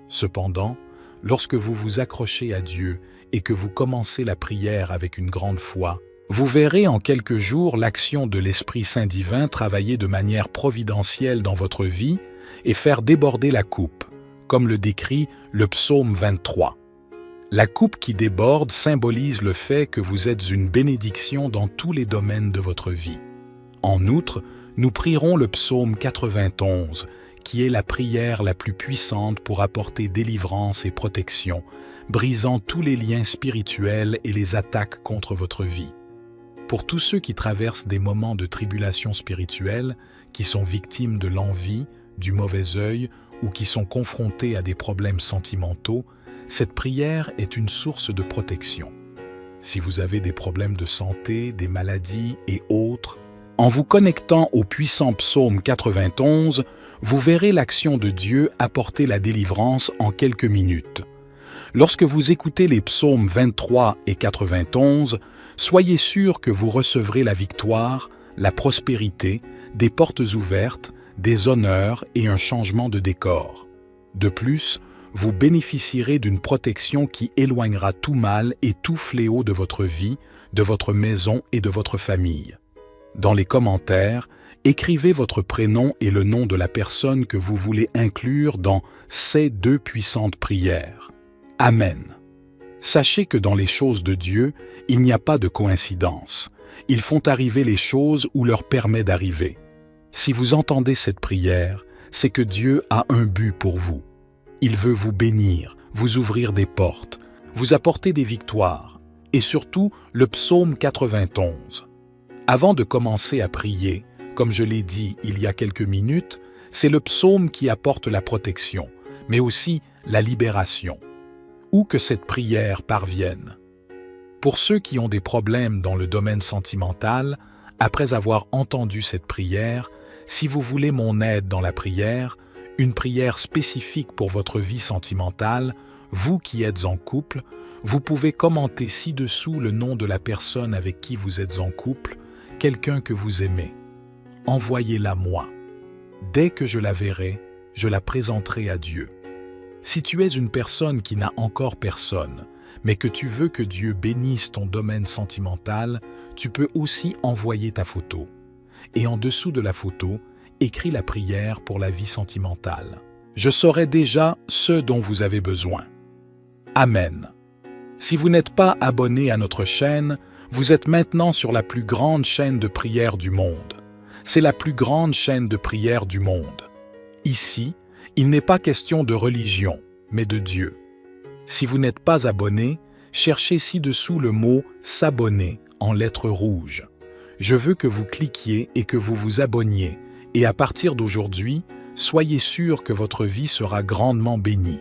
Cependant, lorsque vous vous accrochez à Dieu et que vous commencez la prière avec une grande foi, vous verrez en quelques jours l'action de l'Esprit Saint divin travailler de manière providentielle dans votre vie et faire déborder la coupe, comme le décrit le psaume 23. La coupe qui déborde symbolise le fait que vous êtes une bénédiction dans tous les domaines de votre vie. En outre, nous prierons le psaume 91, qui est la prière la plus puissante pour apporter délivrance et protection, brisant tous les liens spirituels et les attaques contre votre vie. Pour tous ceux qui traversent des moments de tribulation spirituelle, qui sont victimes de l'envie, du mauvais œil ou qui sont confrontés à des problèmes sentimentaux, cette prière est une source de protection. Si vous avez des problèmes de santé, des maladies et autres, en vous connectant au puissant psaume 91, vous verrez l'action de Dieu apporter la délivrance en quelques minutes. Lorsque vous écoutez les psaumes 23 et 91, soyez sûr que vous recevrez la victoire, la prospérité, des portes ouvertes, des honneurs et un changement de décor. De plus, vous bénéficierez d'une protection qui éloignera tout mal et tout fléau de votre vie, de votre maison et de votre famille. Dans les commentaires, écrivez votre prénom et le nom de la personne que vous voulez inclure dans ces 2 puissantes prières. Amen. Sachez que dans les choses de Dieu, il n'y a pas de coïncidence. Ils font arriver les choses ou leur permet d'arriver. Si vous entendez cette prière, c'est que Dieu a un but pour vous. Il veut vous bénir, vous ouvrir des portes, vous apporter des victoires, et surtout le psaume 91. Avant de commencer à prier, comme je l'ai dit il y a quelques minutes, c'est le psaume qui apporte la protection, mais aussi la libération. Où que cette prière parvienne. Pour ceux qui ont des problèmes dans le domaine sentimental, après avoir entendu cette prière, si vous voulez mon aide dans la prière, une prière spécifique pour votre vie sentimentale, vous qui êtes en couple, vous pouvez commenter ci-dessous le nom de la personne avec qui vous êtes en couple, quelqu'un que vous aimez. Envoyez-la moi. Dès que je la verrai, je la présenterai à Dieu. Si tu es une personne qui n'a encore personne, mais que tu veux que Dieu bénisse ton domaine sentimental, tu peux aussi envoyer ta photo. Et en dessous de la photo, écris la prière pour la vie sentimentale. Je saurai déjà ce dont vous avez besoin. Amen. Si vous n'êtes pas abonné à notre chaîne, vous êtes maintenant sur la plus grande chaîne de prière du monde. C'est la plus grande chaîne de prière du monde. Ici, il n'est pas question de religion, mais de Dieu. Si vous n'êtes pas abonné, cherchez ci-dessous le mot « s'abonner » en lettres rouges. Je veux que vous cliquiez et que vous vous abonniez, et à partir d'aujourd'hui, soyez sûr que votre vie sera grandement bénie.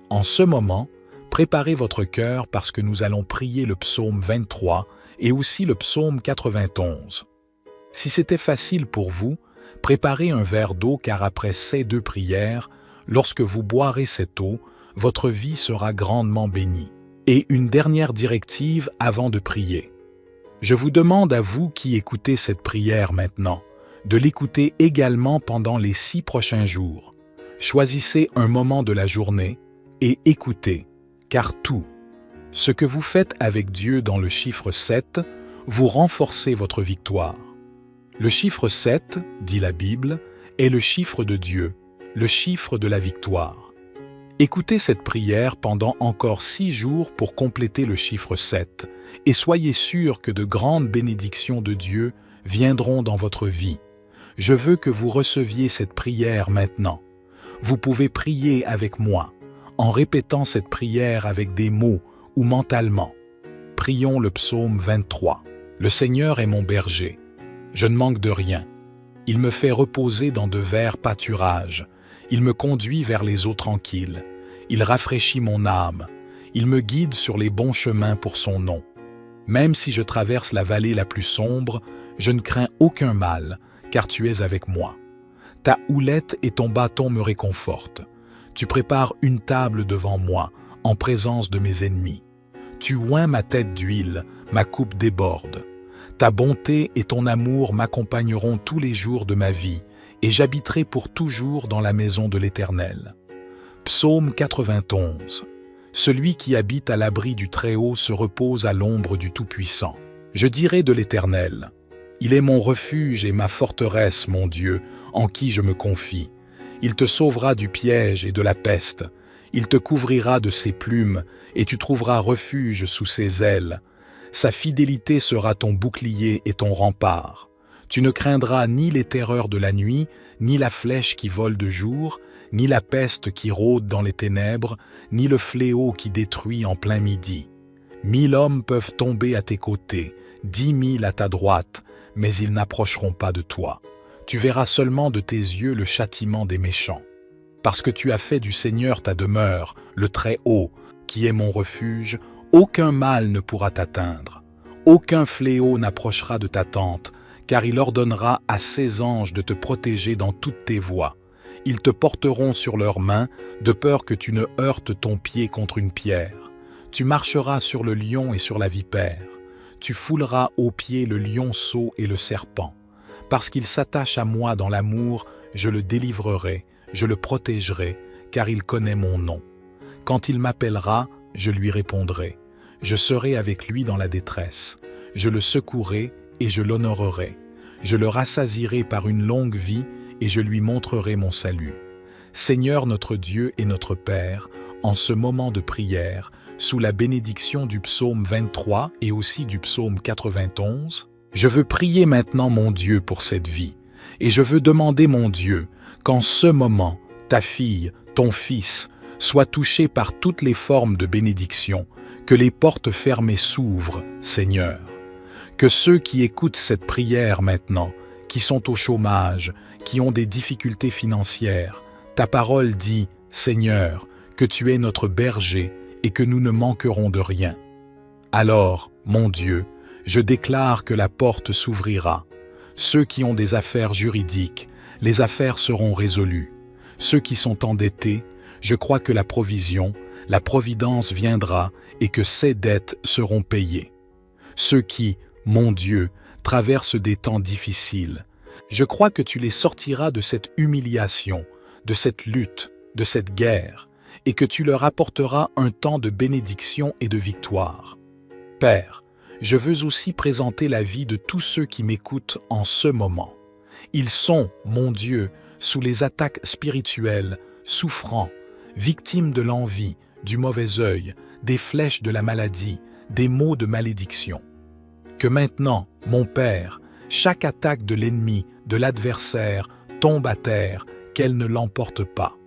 En ce moment, Préparez votre cœur parce que nous allons prier le psaume 23 et aussi le psaume 91. Si c'était facile pour vous, préparez un verre d'eau car après ces deux prières, lorsque vous boirez cette eau, votre vie sera grandement bénie. Et une dernière directive avant de prier. Je vous demande à vous qui écoutez cette prière maintenant, de l'écouter également pendant les 6 prochains jours. Choisissez un moment de la journée et écoutez, car tout, ce que vous faites avec Dieu dans le chiffre 7, vous renforcez votre victoire. Le chiffre 7, dit la Bible, est le chiffre de Dieu, le chiffre de la victoire. Écoutez cette prière pendant encore 6 jours pour compléter le chiffre 7 et soyez sûrs que de grandes bénédictions de Dieu viendront dans votre vie. Je veux que vous receviez cette prière maintenant. Vous pouvez prier avec moi, en répétant cette prière avec des mots ou mentalement. Prions le psaume 23. Le Seigneur est mon berger. Je ne manque de rien. Il me fait reposer dans de verts pâturages. Il me conduit vers les eaux tranquilles. Il rafraîchit mon âme. Il me guide sur les bons chemins pour son nom. Même si je traverse la vallée la plus sombre, je ne crains aucun mal, car tu es avec moi. Ta houlette et ton bâton me réconfortent. Tu prépares une table devant moi, en présence de mes ennemis. Tu oins ma tête d'huile, ma coupe déborde. Ta bonté et ton amour m'accompagneront tous les jours de ma vie, et j'habiterai pour toujours dans la maison de l'Éternel. Psaume 91. Celui qui habite à l'abri du Très-Haut se repose à l'ombre du Tout-Puissant. Je dirai de l'Éternel, il est mon refuge et ma forteresse, mon Dieu, en qui je me confie. Il te sauvera du piège et de la peste. Il te couvrira de ses plumes, et tu trouveras refuge sous ses ailes. Sa fidélité sera ton bouclier et ton rempart. Tu ne craindras ni les terreurs de la nuit, ni la flèche qui vole de jour, ni la peste qui rôde dans les ténèbres, ni le fléau qui détruit en plein midi. 1000 hommes peuvent tomber à tes côtés, 10 000 à ta droite, mais ils n'approcheront pas de toi. Tu verras seulement de tes yeux le châtiment des méchants. Parce que tu as fait du Seigneur ta demeure, le Très-Haut, qui est mon refuge, aucun mal ne pourra t'atteindre. Aucun fléau n'approchera de ta tente, car il ordonnera à ses anges de te protéger dans toutes tes voies. Ils te porteront sur leurs mains, de peur que tu ne heurtes ton pied contre une pierre. Tu marcheras sur le lion et sur la vipère. Tu fouleras aux pieds le lionceau et le serpent. Parce qu'il s'attache à moi dans l'amour, je le délivrerai, je le protégerai, car il connaît mon nom. Quand il m'appellera, je lui répondrai. Je serai avec lui dans la détresse. Je le secouerai et je l'honorerai. Je le rassasierai par une longue vie et je lui montrerai mon salut. Seigneur notre Dieu et notre Père, en ce moment de prière, sous la bénédiction du psaume 23 et aussi du psaume 91, je veux prier maintenant mon Dieu pour cette vie, et je veux demander mon Dieu qu'en ce moment, ta fille, ton fils, soient touchés par toutes les formes de bénédiction, que les portes fermées s'ouvrent, Seigneur. Que ceux qui écoutent cette prière maintenant, qui sont au chômage, qui ont des difficultés financières, ta parole dit, Seigneur, que tu es notre berger et que nous ne manquerons de rien. Alors, mon Dieu, je déclare que la porte s'ouvrira. Ceux qui ont des affaires juridiques, les affaires seront résolues. Ceux qui sont endettés, je crois que la provision, la providence viendra et que ces dettes seront payées. Ceux qui, mon Dieu, traversent des temps difficiles, je crois que tu les sortiras de cette humiliation, de cette lutte, de cette guerre, et que tu leur apporteras un temps de bénédiction et de victoire. Père, je veux aussi présenter la vie de tous ceux qui m'écoutent en ce moment. Ils sont, mon Dieu, sous les attaques spirituelles, souffrants, victimes de l'envie, du mauvais œil, des flèches de la maladie, des maux de malédiction. Que maintenant, mon Père, chaque attaque de l'ennemi, de l'adversaire, tombe à terre, qu'elle ne l'emporte pas.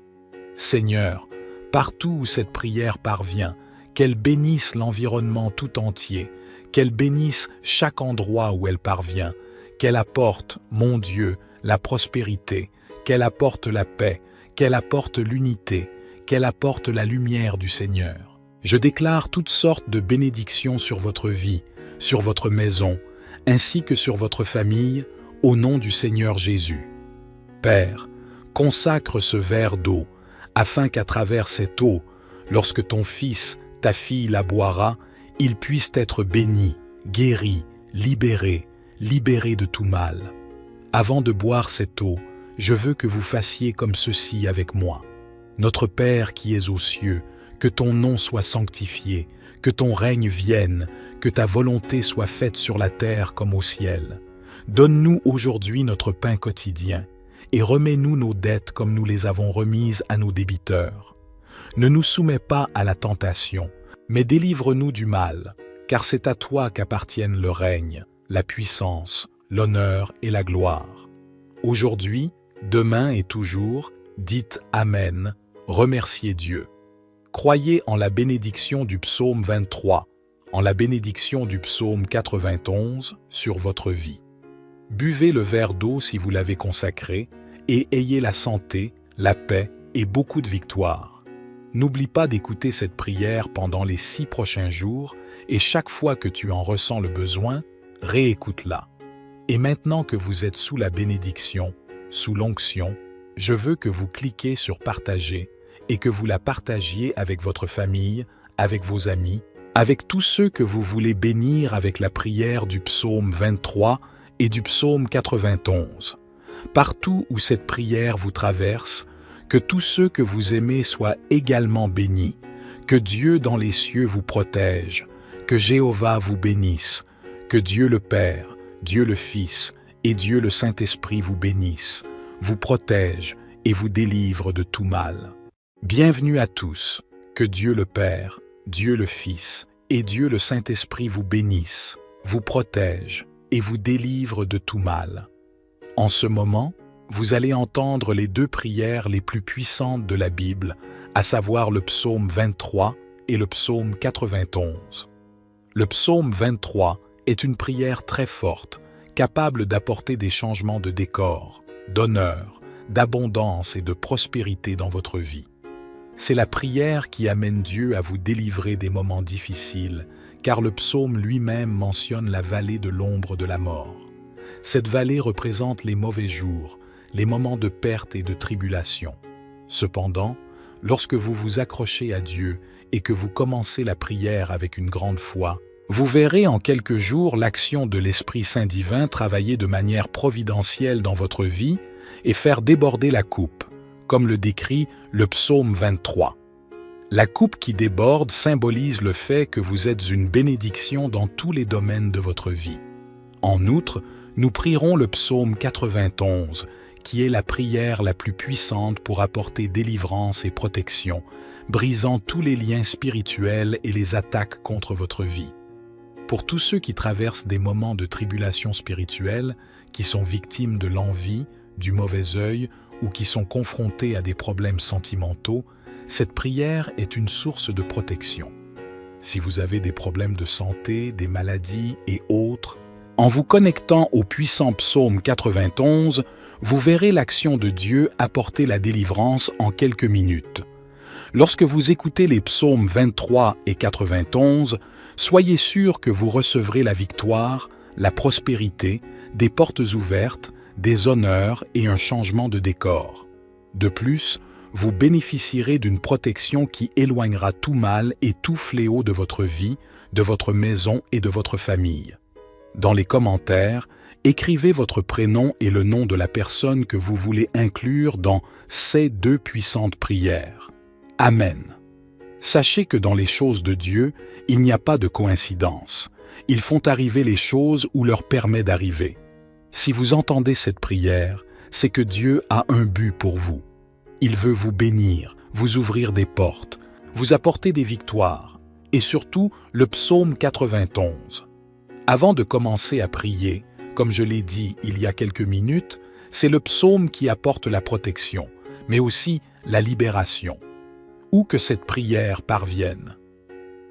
Seigneur, partout où cette prière parvient, qu'elle bénisse l'environnement tout entier, qu'elle bénisse chaque endroit où elle parvient, qu'elle apporte, mon Dieu, la prospérité, qu'elle apporte la paix, qu'elle apporte l'unité, qu'elle apporte la lumière du Seigneur. Je déclare toutes sortes de bénédictions sur votre vie, sur votre maison, ainsi que sur votre famille, au nom du Seigneur Jésus. Père, consacre ce verre d'eau, afin qu'à travers cette eau, lorsque ton fils, ta fille la boira, il puisse être béni, guéri, libéré de tout mal. Avant de boire cette eau, je veux que vous fassiez comme ceci avec moi. Notre Père qui es aux cieux, que ton nom soit sanctifié, que ton règne vienne, que ta volonté soit faite sur la terre comme au ciel. Donne-nous aujourd'hui notre pain quotidien, et remets-nous nos dettes comme nous les avons remises à nos débiteurs. Ne nous soumets pas à la tentation, mais délivre-nous du mal, car c'est à toi qu'appartiennent le règne, la puissance, l'honneur et la gloire. Aujourd'hui, demain et toujours, dites Amen, remerciez Dieu. Croyez en la bénédiction du psaume 23, en la bénédiction du psaume 91 sur votre vie. Buvez le verre d'eau si vous l'avez consacré et ayez la santé, la paix et beaucoup de victoire. N'oublie pas d'écouter cette prière pendant les 6 prochains jours et chaque fois que tu en ressens le besoin, réécoute-la. Et maintenant que vous êtes sous la bénédiction, sous l'onction, je veux que vous cliquiez sur « Partager » et que vous la partagiez avec votre famille, avec vos amis, avec tous ceux que vous voulez bénir avec la prière du psaume 23 et du psaume 91. Partout où cette prière vous traverse, que tous ceux que vous aimez soient également bénis, que Dieu dans les cieux vous protège, que Jéhovah vous bénisse, que Dieu le Père, Dieu le Fils et Dieu le Saint-Esprit vous bénissent, vous protège et vous délivre de tout mal. Bienvenue à tous, que Dieu le Père, Dieu le Fils et Dieu le Saint-Esprit vous bénissent, vous protège et vous délivre de tout mal. En ce moment, vous allez entendre les 2 prières les plus puissantes de la Bible, à savoir le psaume 23 et le psaume 91. Le psaume 23 est une prière très forte, capable d'apporter des changements de décor, d'honneur, d'abondance et de prospérité dans votre vie. C'est la prière qui amène Dieu à vous délivrer des moments difficiles, car le psaume lui-même mentionne la vallée de l'ombre de la mort. Cette vallée représente les mauvais jours, les moments de perte et de tribulation. Cependant, lorsque vous vous accrochez à Dieu et que vous commencez la prière avec une grande foi, vous verrez en quelques jours l'action de l'Esprit Saint divin travailler de manière providentielle dans votre vie et faire déborder la coupe, comme le décrit le psaume 23. La coupe qui déborde symbolise le fait que vous êtes une bénédiction dans tous les domaines de votre vie. En outre, nous prierons le psaume 91, qui est la prière la plus puissante pour apporter délivrance et protection, brisant tous les liens spirituels et les attaques contre votre vie. Pour tous ceux qui traversent des moments de tribulation spirituelle, qui sont victimes de l'envie, du mauvais œil ou qui sont confrontés à des problèmes sentimentaux, cette prière est une source de protection. Si vous avez des problèmes de santé, des maladies et autres, en vous connectant au puissant psaume 91, vous verrez l'action de Dieu apporter la délivrance en quelques minutes. Lorsque vous écoutez les psaumes 23 et 91, soyez sûr que vous recevrez la victoire, la prospérité, des portes ouvertes, des honneurs et un changement de décor. De plus, vous bénéficierez d'une protection qui éloignera tout mal et tout fléau de votre vie, de votre maison et de votre famille. Dans les commentaires, écrivez votre prénom et le nom de la personne que vous voulez inclure dans ces 2 puissantes prières. Amen. Sachez que dans les choses de Dieu, il n'y a pas de coïncidence. Ils font arriver les choses ou leur permet d'arriver. Si vous entendez cette prière, c'est que Dieu a un but pour vous. Il veut vous bénir, vous ouvrir des portes, vous apporter des victoires, et surtout le psaume 91. Avant de commencer à prier, comme je l'ai dit il y a quelques minutes, c'est le psaume qui apporte la protection, mais aussi la libération. Où que cette prière parvienne.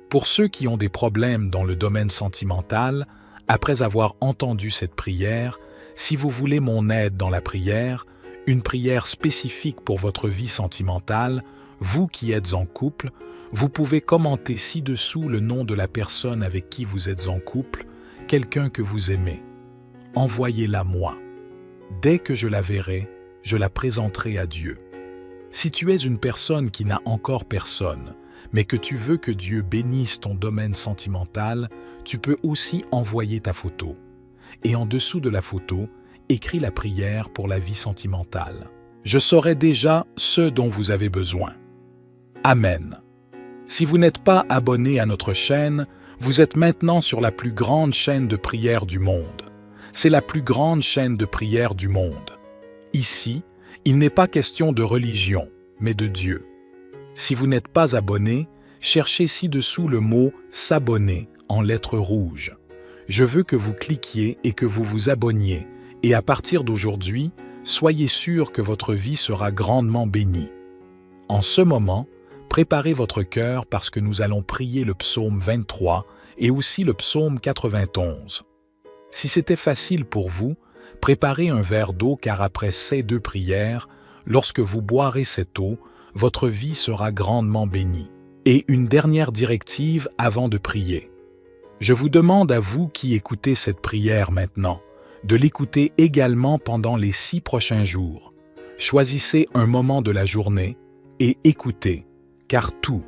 Pour ceux qui ont des problèmes dans le domaine sentimental, après avoir entendu cette prière, si vous voulez mon aide dans la prière, une prière spécifique pour votre vie sentimentale, vous qui êtes en couple, Vous pouvez commenter ci-dessous le nom de la personne avec qui vous êtes en couple, quelqu'un que vous aimez. Envoyez-la moi. Dès que je la verrai, je la présenterai à Dieu. Si tu es une personne qui n'a encore personne, mais que tu veux que Dieu bénisse ton domaine sentimental, tu peux aussi envoyer ta photo. Et en dessous de la photo, écris la prière pour la vie sentimentale. Je saurai déjà ce dont vous avez besoin. Amen. Si vous n'êtes pas abonné à notre chaîne, vous êtes maintenant sur la plus grande chaîne de prière du monde. C'est la plus grande chaîne de prière du monde. Ici, il n'est pas question de religion, mais de Dieu. Si vous n'êtes pas abonné, cherchez ci-dessous le mot « s'abonner » en lettres rouges. Je veux que vous cliquiez et que vous vous abonniez, et à partir d'aujourd'hui, soyez sûr que votre vie sera grandement bénie. En ce moment, préparez votre cœur parce que nous allons prier le psaume 23 et aussi le psaume 91. Si c'était facile pour vous, préparez un verre d'eau car après ces deux prières, lorsque vous boirez cette eau, votre vie sera grandement bénie. Et une dernière directive avant de prier. Je vous demande à vous qui écoutez cette prière maintenant, de l'écouter également pendant les 6 prochains jours. Choisissez un moment de la journée et écoutez, car tout,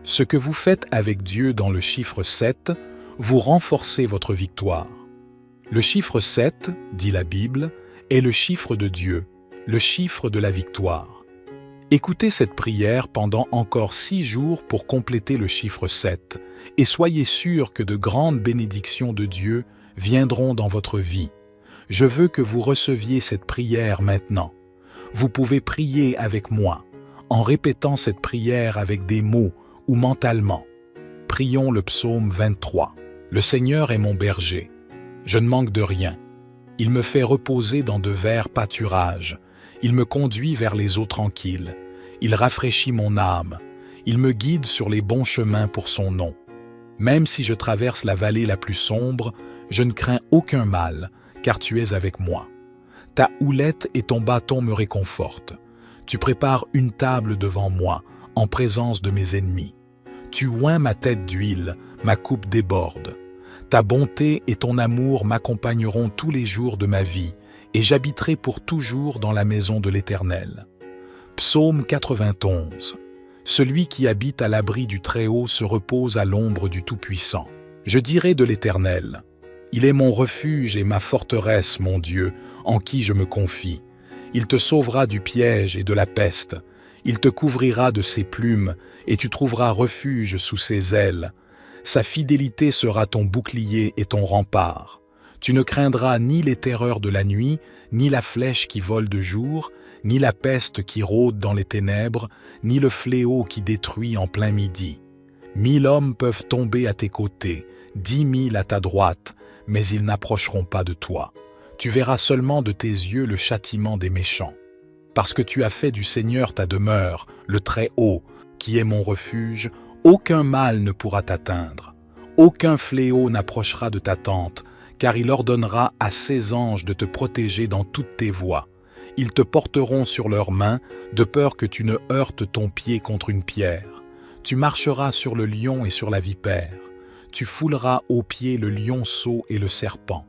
ce que vous faites avec Dieu dans le chiffre 7, vous renforcez votre victoire. Le chiffre 7, dit la Bible, est le chiffre de Dieu, le chiffre de la victoire. Écoutez cette prière pendant encore 6 jours pour compléter le chiffre 7 et soyez sûrs que de grandes bénédictions de Dieu viendront dans votre vie. Je veux que vous receviez cette prière maintenant. Vous pouvez prier avec moi, en répétant cette prière avec des mots ou mentalement. Prions le psaume 23. Le Seigneur est mon berger. Je ne manque de rien. Il me fait reposer dans de verts pâturages. Il me conduit vers les eaux tranquilles. Il rafraîchit mon âme. Il me guide sur les bons chemins pour son nom. Même si je traverse la vallée la plus sombre, je ne crains aucun mal, car tu es avec moi. Ta houlette et ton bâton me réconfortent. Tu prépares une table devant moi, en présence de mes ennemis. Tu oins ma tête d'huile, ma coupe déborde. Ta bonté et ton amour m'accompagneront tous les jours de ma vie, et j'habiterai pour toujours dans la maison de l'Éternel. Psaume 91. Celui qui habite à l'abri du Très-Haut se repose à l'ombre du Tout-Puissant. Je dirai de l'Éternel, il est mon refuge et ma forteresse, mon Dieu, en qui je me confie. Il te sauvera du piège et de la peste. Il te couvrira de ses plumes, et tu trouveras refuge sous ses ailes. Sa fidélité sera ton bouclier et ton rempart. Tu ne craindras ni les terreurs de la nuit, ni la flèche qui vole de jour, ni la peste qui rôde dans les ténèbres, ni le fléau qui détruit en plein midi. 1000 hommes peuvent tomber à tes côtés, 10 000 à ta droite, mais ils n'approcheront pas de toi. Tu verras seulement de tes yeux le châtiment des méchants. Parce que tu as fait du Seigneur ta demeure, le Très-Haut, qui est mon refuge, aucun mal ne pourra t'atteindre. Aucun fléau n'approchera de ta tente, car il ordonnera à ses anges de te protéger dans toutes tes voies. Ils te porteront sur leurs mains, de peur que tu ne heurtes ton pied contre une pierre. Tu marcheras sur le lion et sur la vipère. Tu fouleras aux pieds le lionceau et le serpent.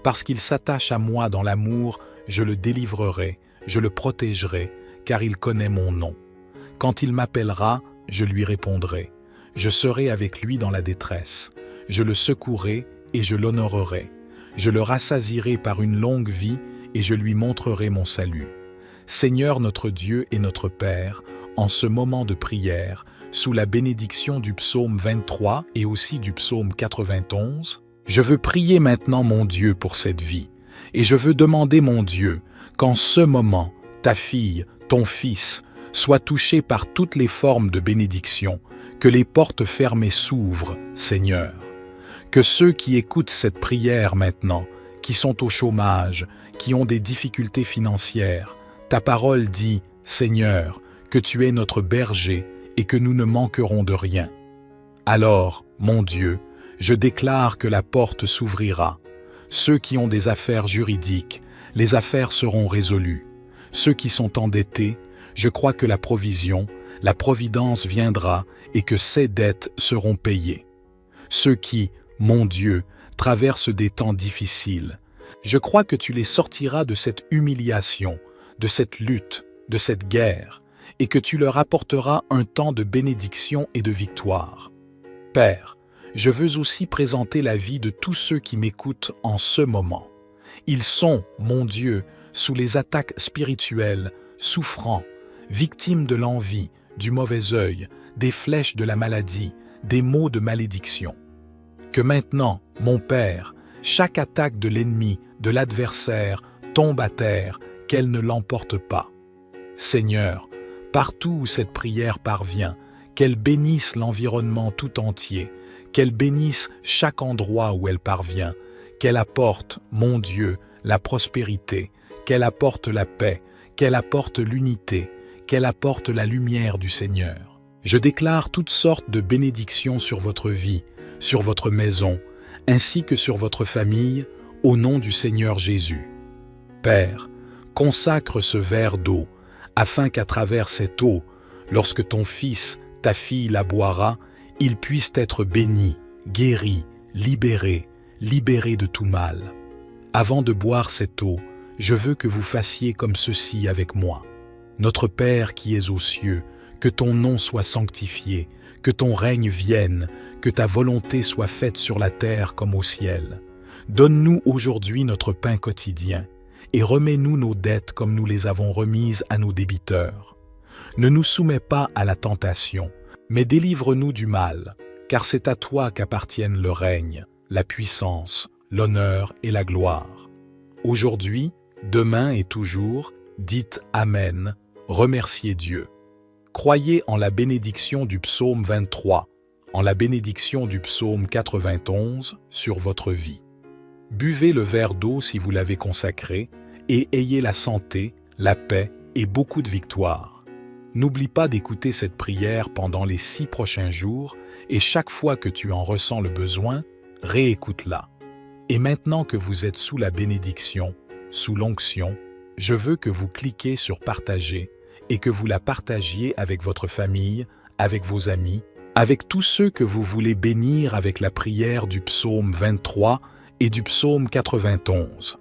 Parce qu'il s'attache à moi dans l'amour, je le délivrerai, je le protégerai, car il connaît mon nom. Quand il m'appellera, je lui répondrai. Je serai avec lui dans la détresse. Je le secouerai et je l'honorerai. Je le rassasierai par une longue vie et je lui montrerai mon salut. Seigneur notre Dieu et notre Père, en ce moment de prière, sous la bénédiction du psaume 23 et aussi du psaume 91, je veux prier maintenant mon Dieu pour cette vie, et je veux demander mon Dieu qu'en ce moment, ta fille, ton fils, soient touchés par toutes les formes de bénédiction, que les portes fermées s'ouvrent, Seigneur. Que ceux qui écoutent cette prière maintenant, qui sont au chômage, qui ont des difficultés financières, ta parole dit, Seigneur, que tu es notre berger et que nous ne manquerons de rien. Alors, mon Dieu, je déclare que la porte s'ouvrira. Ceux qui ont des affaires juridiques, les affaires seront résolues. Ceux qui sont endettés, je crois que la provision, la providence viendra et que ces dettes seront payées. Ceux qui, mon Dieu, traversent des temps difficiles, je crois que tu les sortiras de cette humiliation, de cette lutte, de cette guerre, et que tu leur apporteras un temps de bénédiction et de victoire. Père, je veux aussi présenter la vie de tous ceux qui m'écoutent en ce moment. Ils sont, mon Dieu, sous les attaques spirituelles, souffrants, victimes de l'envie, du mauvais œil, des flèches de la maladie, des maux de malédiction. Que maintenant, mon Père, chaque attaque de l'ennemi, de l'adversaire, tombe à terre, qu'elle ne l'emporte pas. Seigneur, partout où cette prière parvient, qu'elle bénisse l'environnement tout entier, qu'elle bénisse chaque endroit où elle parvient, qu'elle apporte, mon Dieu, la prospérité, qu'elle apporte la paix, qu'elle apporte l'unité, qu'elle apporte la lumière du Seigneur. Je déclare toutes sortes de bénédictions sur votre vie, sur votre maison, ainsi que sur votre famille, au nom du Seigneur Jésus. Père, consacre ce verre d'eau, afin qu'à travers cette eau, lorsque ton fils, ta fille la boira, il puisse être béni, guéri, libéré de tout mal. Avant de boire cette eau, je veux que vous fassiez comme ceci avec moi. Notre Père qui es aux cieux, que ton nom soit sanctifié, que ton règne vienne, que ta volonté soit faite sur la terre comme au ciel. Donne-nous aujourd'hui notre pain quotidien, et remets-nous nos dettes comme nous les avons remises à nos débiteurs. Ne nous soumets pas à la tentation, mais délivre-nous du mal, car c'est à toi qu'appartiennent le règne, la puissance, l'honneur et la gloire. Aujourd'hui, demain et toujours, dites Amen, remerciez Dieu. Croyez en la bénédiction du psaume 23, en la bénédiction du psaume 91 sur votre vie. Buvez le verre d'eau si vous l'avez consacré et ayez la santé, la paix et beaucoup de victoire. N'oublie pas d'écouter cette prière pendant les 6 prochains jours et chaque fois que tu en ressens le besoin, réécoute-la. Et maintenant que vous êtes sous la bénédiction, sous l'onction, je veux que vous cliquiez sur « Partager » et que vous la partagiez avec votre famille, avec vos amis, avec tous ceux que vous voulez bénir avec la prière du psaume 23 et du psaume 91.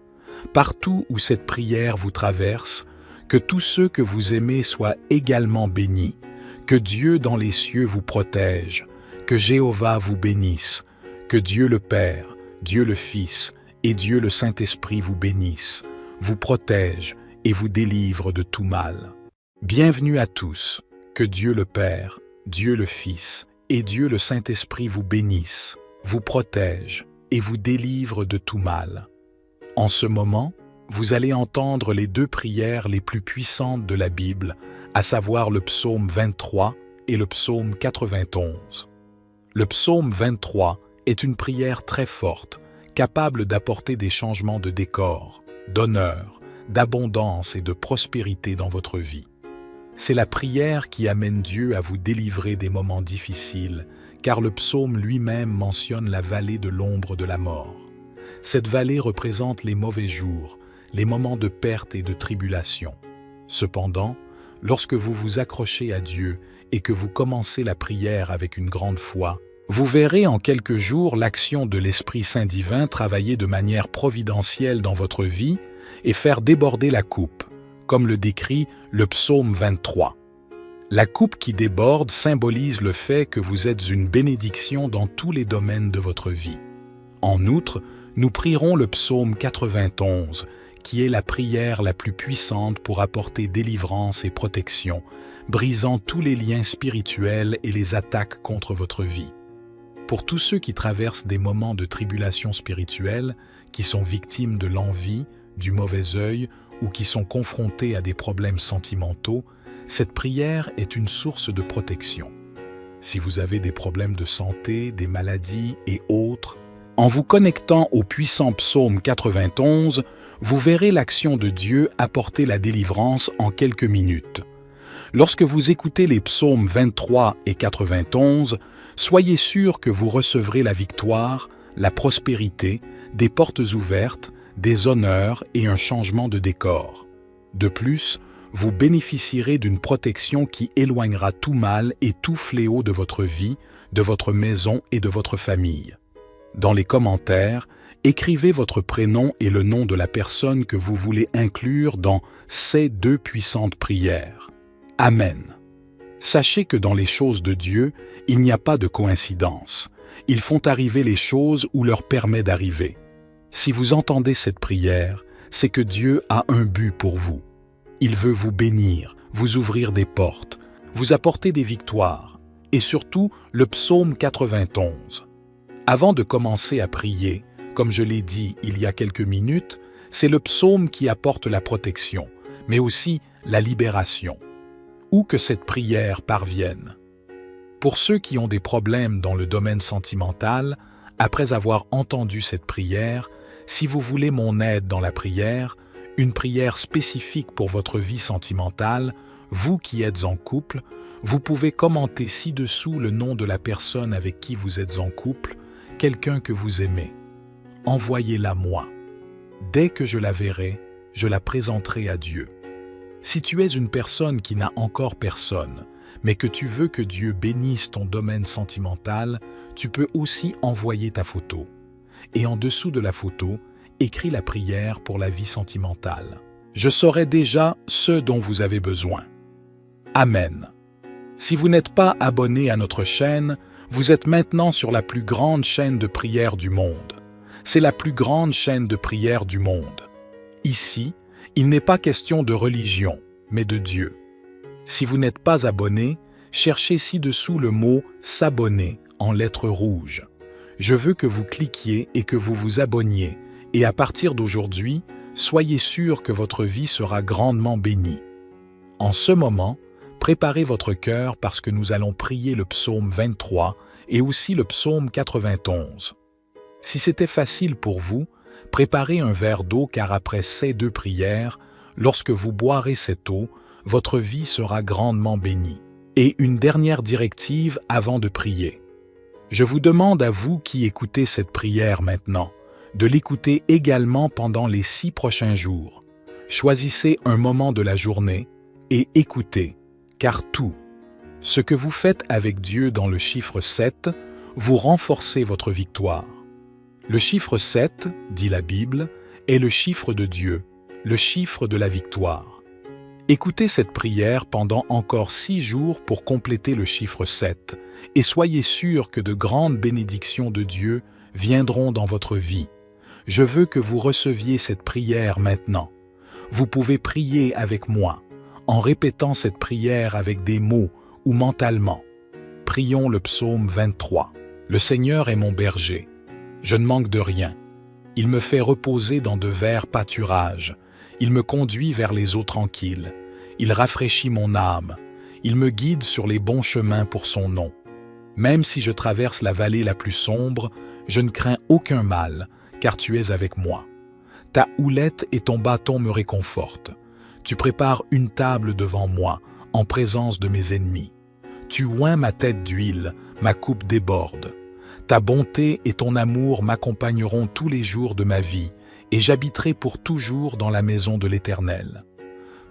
Partout où cette prière vous traverse, que tous ceux que vous aimez soient également bénis, que Dieu dans les cieux vous protège, que Jéhovah vous bénisse, que Dieu le Père, Dieu le Fils et Dieu le Saint-Esprit vous bénissent, vous protège et vous délivre de tout mal. Bienvenue à tous, que Dieu le Père, Dieu le Fils et Dieu le Saint-Esprit vous bénissent, vous protège et vous délivre de tout mal. En ce moment, vous allez entendre les 2 prières les plus puissantes de la Bible, à savoir le psaume 23 et le psaume 91. Le psaume 23 est une prière très forte, capable d'apporter des changements de décor, d'honneur, d'abondance et de prospérité dans votre vie. C'est la prière qui amène Dieu à vous délivrer des moments difficiles, car le psaume lui-même mentionne la vallée de l'ombre de la mort. Cette vallée représente les mauvais jours, les moments de perte et de tribulation. Cependant, lorsque vous vous accrochez à Dieu et que vous commencez la prière avec une grande foi, vous verrez en quelques jours l'action de l'Esprit Saint divin travailler de manière providentielle dans votre vie et faire déborder la coupe, comme le décrit le psaume 23. La coupe qui déborde symbolise le fait que vous êtes une bénédiction dans tous les domaines de votre vie. En outre, nous prierons le psaume 91, qui est la prière la plus puissante pour apporter délivrance et protection, brisant tous les liens spirituels et les attaques contre votre vie. Pour tous ceux qui traversent des moments de tribulation spirituelle, qui sont victimes de l'envie, du mauvais œil ou qui sont confrontés à des problèmes sentimentaux, cette prière est une source de protection. Si vous avez des problèmes de santé, des maladies et autres, en vous connectant au puissant psaume 91, vous verrez l'action de Dieu apporter la délivrance en quelques minutes. Lorsque vous écoutez les psaumes 23 et 91, soyez sûr que vous recevrez la victoire, la prospérité, des portes ouvertes, des honneurs et un changement de décor. De plus, vous bénéficierez d'une protection qui éloignera tout mal et tout fléau de votre vie, de votre maison et de votre famille. Dans les commentaires, écrivez votre prénom et le nom de la personne que vous voulez inclure dans ces 2 puissantes prières. Amen. Sachez que dans les choses de Dieu, il n'y a pas de coïncidence. Ils font arriver les choses ou leur permet d'arriver. Si vous entendez cette prière, c'est que Dieu a un but pour vous. Il veut vous bénir, vous ouvrir des portes, vous apporter des victoires, et surtout le psaume 91. Avant de commencer à prier, comme je l'ai dit il y a quelques minutes, c'est le psaume qui apporte la protection, mais aussi la libération. Où que cette prière parvienne. Pour ceux qui ont des problèmes dans le domaine sentimental, après avoir entendu cette prière, si vous voulez mon aide dans la prière, une prière spécifique pour votre vie sentimentale, vous qui êtes en couple, vous pouvez commenter ci-dessous le nom de la personne avec qui vous êtes en couple, quelqu'un que vous aimez. Envoyez-la moi. Dès que je la verrai, je la présenterai à Dieu. Si tu es une personne qui n'a encore personne, mais que tu veux que Dieu bénisse ton domaine sentimental, tu peux aussi envoyer ta photo. Et en dessous de la photo, écris la prière pour la vie sentimentale. Je saurai déjà ce dont vous avez besoin. Amen. Si vous n'êtes pas abonné à notre chaîne, vous êtes maintenant sur la plus grande chaîne de prière du monde. C'est la plus grande chaîne de prière du monde. Ici, il n'est pas question de religion, mais de Dieu. Si vous n'êtes pas abonné, cherchez ci-dessous le mot « s'abonner » en lettres rouges. Je veux que vous cliquiez et que vous vous abonniez, et à partir d'aujourd'hui, soyez sûr que votre vie sera grandement bénie. En ce moment, préparez votre cœur parce que nous allons prier le psaume 23 et aussi le psaume 91. Si c'était facile pour vous, préparez un verre d'eau car après ces 2 prières, lorsque vous boirez cette eau, votre vie sera grandement bénie. Et une dernière directive avant de prier. Je vous demande à vous qui écoutez cette prière maintenant, de l'écouter également pendant les 6 prochains jours. Choisissez un moment de la journée et écoutez, car tout, ce que vous faites avec Dieu dans le chiffre 7, vous renforcez votre victoire. Le chiffre 7, dit la Bible, est le chiffre de Dieu, le chiffre de la victoire. Écoutez cette prière pendant encore 6 jours pour compléter le chiffre 7 et soyez sûrs que de grandes bénédictions de Dieu viendront dans votre vie. Je veux que vous receviez cette prière maintenant. Vous pouvez prier avec moi, en répétant cette prière avec des mots ou mentalement. Prions le psaume 23. Le Seigneur est mon berger. Je ne manque de rien. Il me fait reposer dans de verts pâturages. Il me conduit vers les eaux tranquilles. Il rafraîchit mon âme. Il me guide sur les bons chemins pour son nom. Même si je traverse la vallée la plus sombre, je ne crains aucun mal, car tu es avec moi. Ta houlette et ton bâton me réconfortent. Tu prépares une table devant moi, en présence de mes ennemis. Tu oins ma tête d'huile, ma coupe déborde. Ta bonté et ton amour m'accompagneront tous les jours de ma vie, et j'habiterai pour toujours dans la maison de l'Éternel.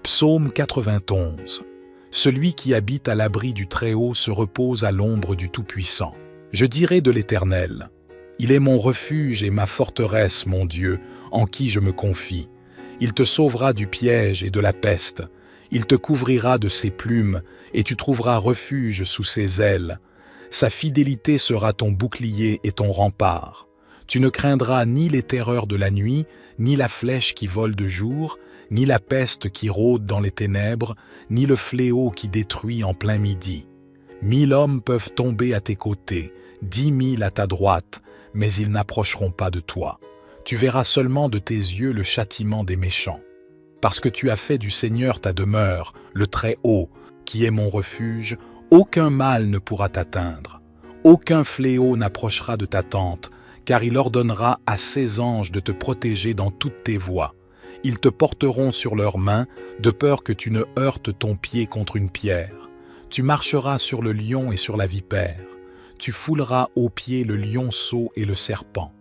Psaume 91. Celui qui habite à l'abri du Très-Haut se repose à l'ombre du Tout-Puissant. Je dirai de l'Éternel, il est mon refuge et ma forteresse, mon Dieu, en qui je me confie. Il te sauvera du piège et de la peste. Il te couvrira de ses plumes, et tu trouveras refuge sous ses ailes. Sa fidélité sera ton bouclier et ton rempart. Tu ne craindras ni les terreurs de la nuit, ni la flèche qui vole de jour, ni la peste qui rôde dans les ténèbres, ni le fléau qui détruit en plein midi. 1000 hommes peuvent tomber à tes côtés, 10 000 à ta droite, mais ils n'approcheront pas de toi. Tu verras seulement de tes yeux le châtiment des méchants. Parce que tu as fait du Seigneur ta demeure, le Très-Haut, qui est mon refuge, aucun mal ne pourra t'atteindre. Aucun fléau n'approchera de ta tente, car il ordonnera à ses anges de te protéger dans toutes tes voies. Ils te porteront sur leurs mains, de peur que tu ne heurtes ton pied contre une pierre. Tu marcheras sur le lion et sur la vipère. Tu fouleras aux pieds le lionceau et le serpent.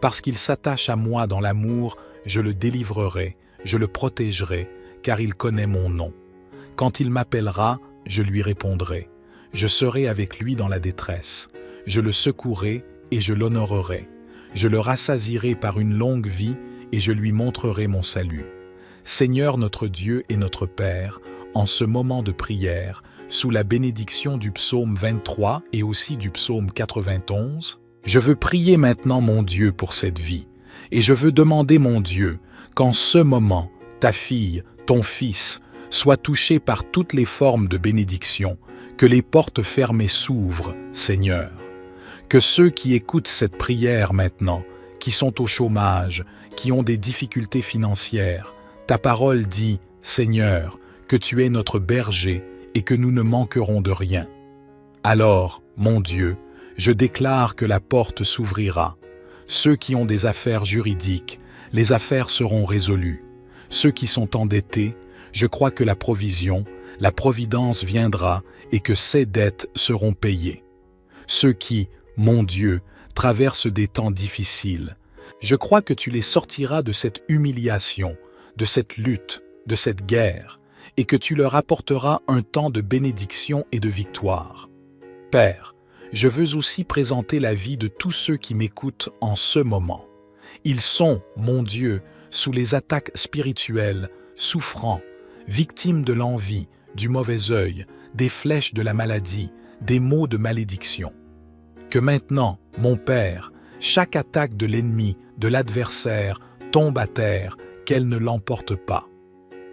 Parce qu'il s'attache à moi dans l'amour, je le délivrerai, je le protégerai, car il connaît mon nom. Quand il m'appellera, je lui répondrai. Je serai avec lui dans la détresse. Je le secourrai et je l'honorerai. Je le rassasierai par une longue vie et je lui montrerai mon salut. Seigneur notre Dieu et notre Père, en ce moment de prière, sous la bénédiction du psaume 23 et aussi du psaume 91, je veux prier maintenant mon Dieu pour cette vie. Et je veux demander mon Dieu qu'en ce moment, ta fille, ton fils, soient touchés par toutes les formes de bénédiction, que les portes fermées s'ouvrent, Seigneur. Que ceux qui écoutent cette prière maintenant, qui sont au chômage, qui ont des difficultés financières, ta parole dit, Seigneur, que tu es notre berger et que nous ne manquerons de rien. Alors, mon Dieu, je déclare que la porte s'ouvrira. Ceux qui ont des affaires juridiques, les affaires seront résolues. Ceux qui sont endettés, je crois que la provision, la providence viendra et que ces dettes seront payées. Ceux qui, mon Dieu, traversent des temps difficiles, je crois que tu les sortiras de cette humiliation, de cette lutte, de cette guerre, et que tu leur apporteras un temps de bénédiction et de victoire. Père, je veux aussi présenter la vie de tous ceux qui m'écoutent en ce moment. Ils sont, mon Dieu, sous les attaques spirituelles, souffrants, victimes de l'envie, du mauvais œil, des flèches de la maladie, des maux de malédiction. Que maintenant, mon Père, chaque attaque de l'ennemi, de l'adversaire, tombe à terre, qu'elle ne l'emporte pas.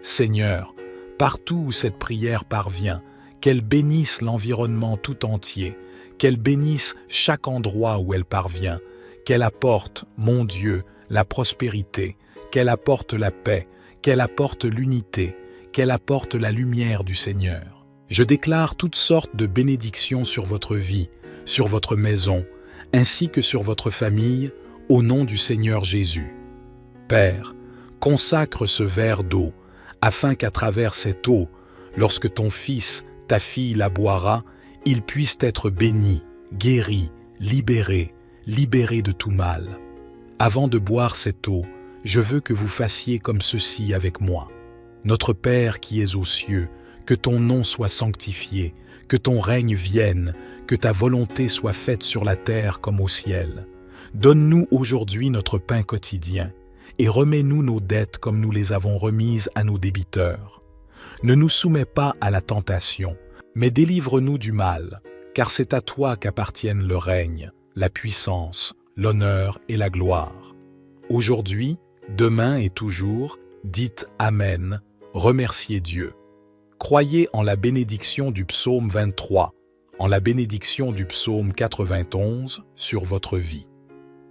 Seigneur, partout où cette prière parvient, qu'elle bénisse l'environnement tout entier, qu'elle bénisse chaque endroit où elle parvient, qu'elle apporte, mon Dieu, la prospérité, qu'elle apporte la paix, qu'elle apporte l'unité, qu'elle apporte la lumière du Seigneur. Je déclare toutes sortes de bénédictions sur votre vie, sur votre maison, ainsi que sur votre famille, au nom du Seigneur Jésus. Père, consacre ce verre d'eau, afin qu'à travers cette eau, lorsque ton fils, ta fille la boira, il puisse être béni, guéri, libéré de tout mal. Avant de boire cette eau, je veux que vous fassiez comme ceci avec moi. Notre Père qui es aux cieux, que ton nom soit sanctifié, que ton règne vienne, que ta volonté soit faite sur la terre comme au ciel. Donne-nous aujourd'hui notre pain quotidien, et remets-nous nos dettes comme nous les avons remises à nos débiteurs. Ne nous soumets pas à la tentation, mais délivre-nous du mal, car c'est à toi qu'appartiennent le règne, la puissance, l'honneur et la gloire. Aujourd'hui, demain et toujours, dites Amen, remerciez Dieu. Croyez en la bénédiction du psaume 23, en la bénédiction du psaume 91 sur votre vie.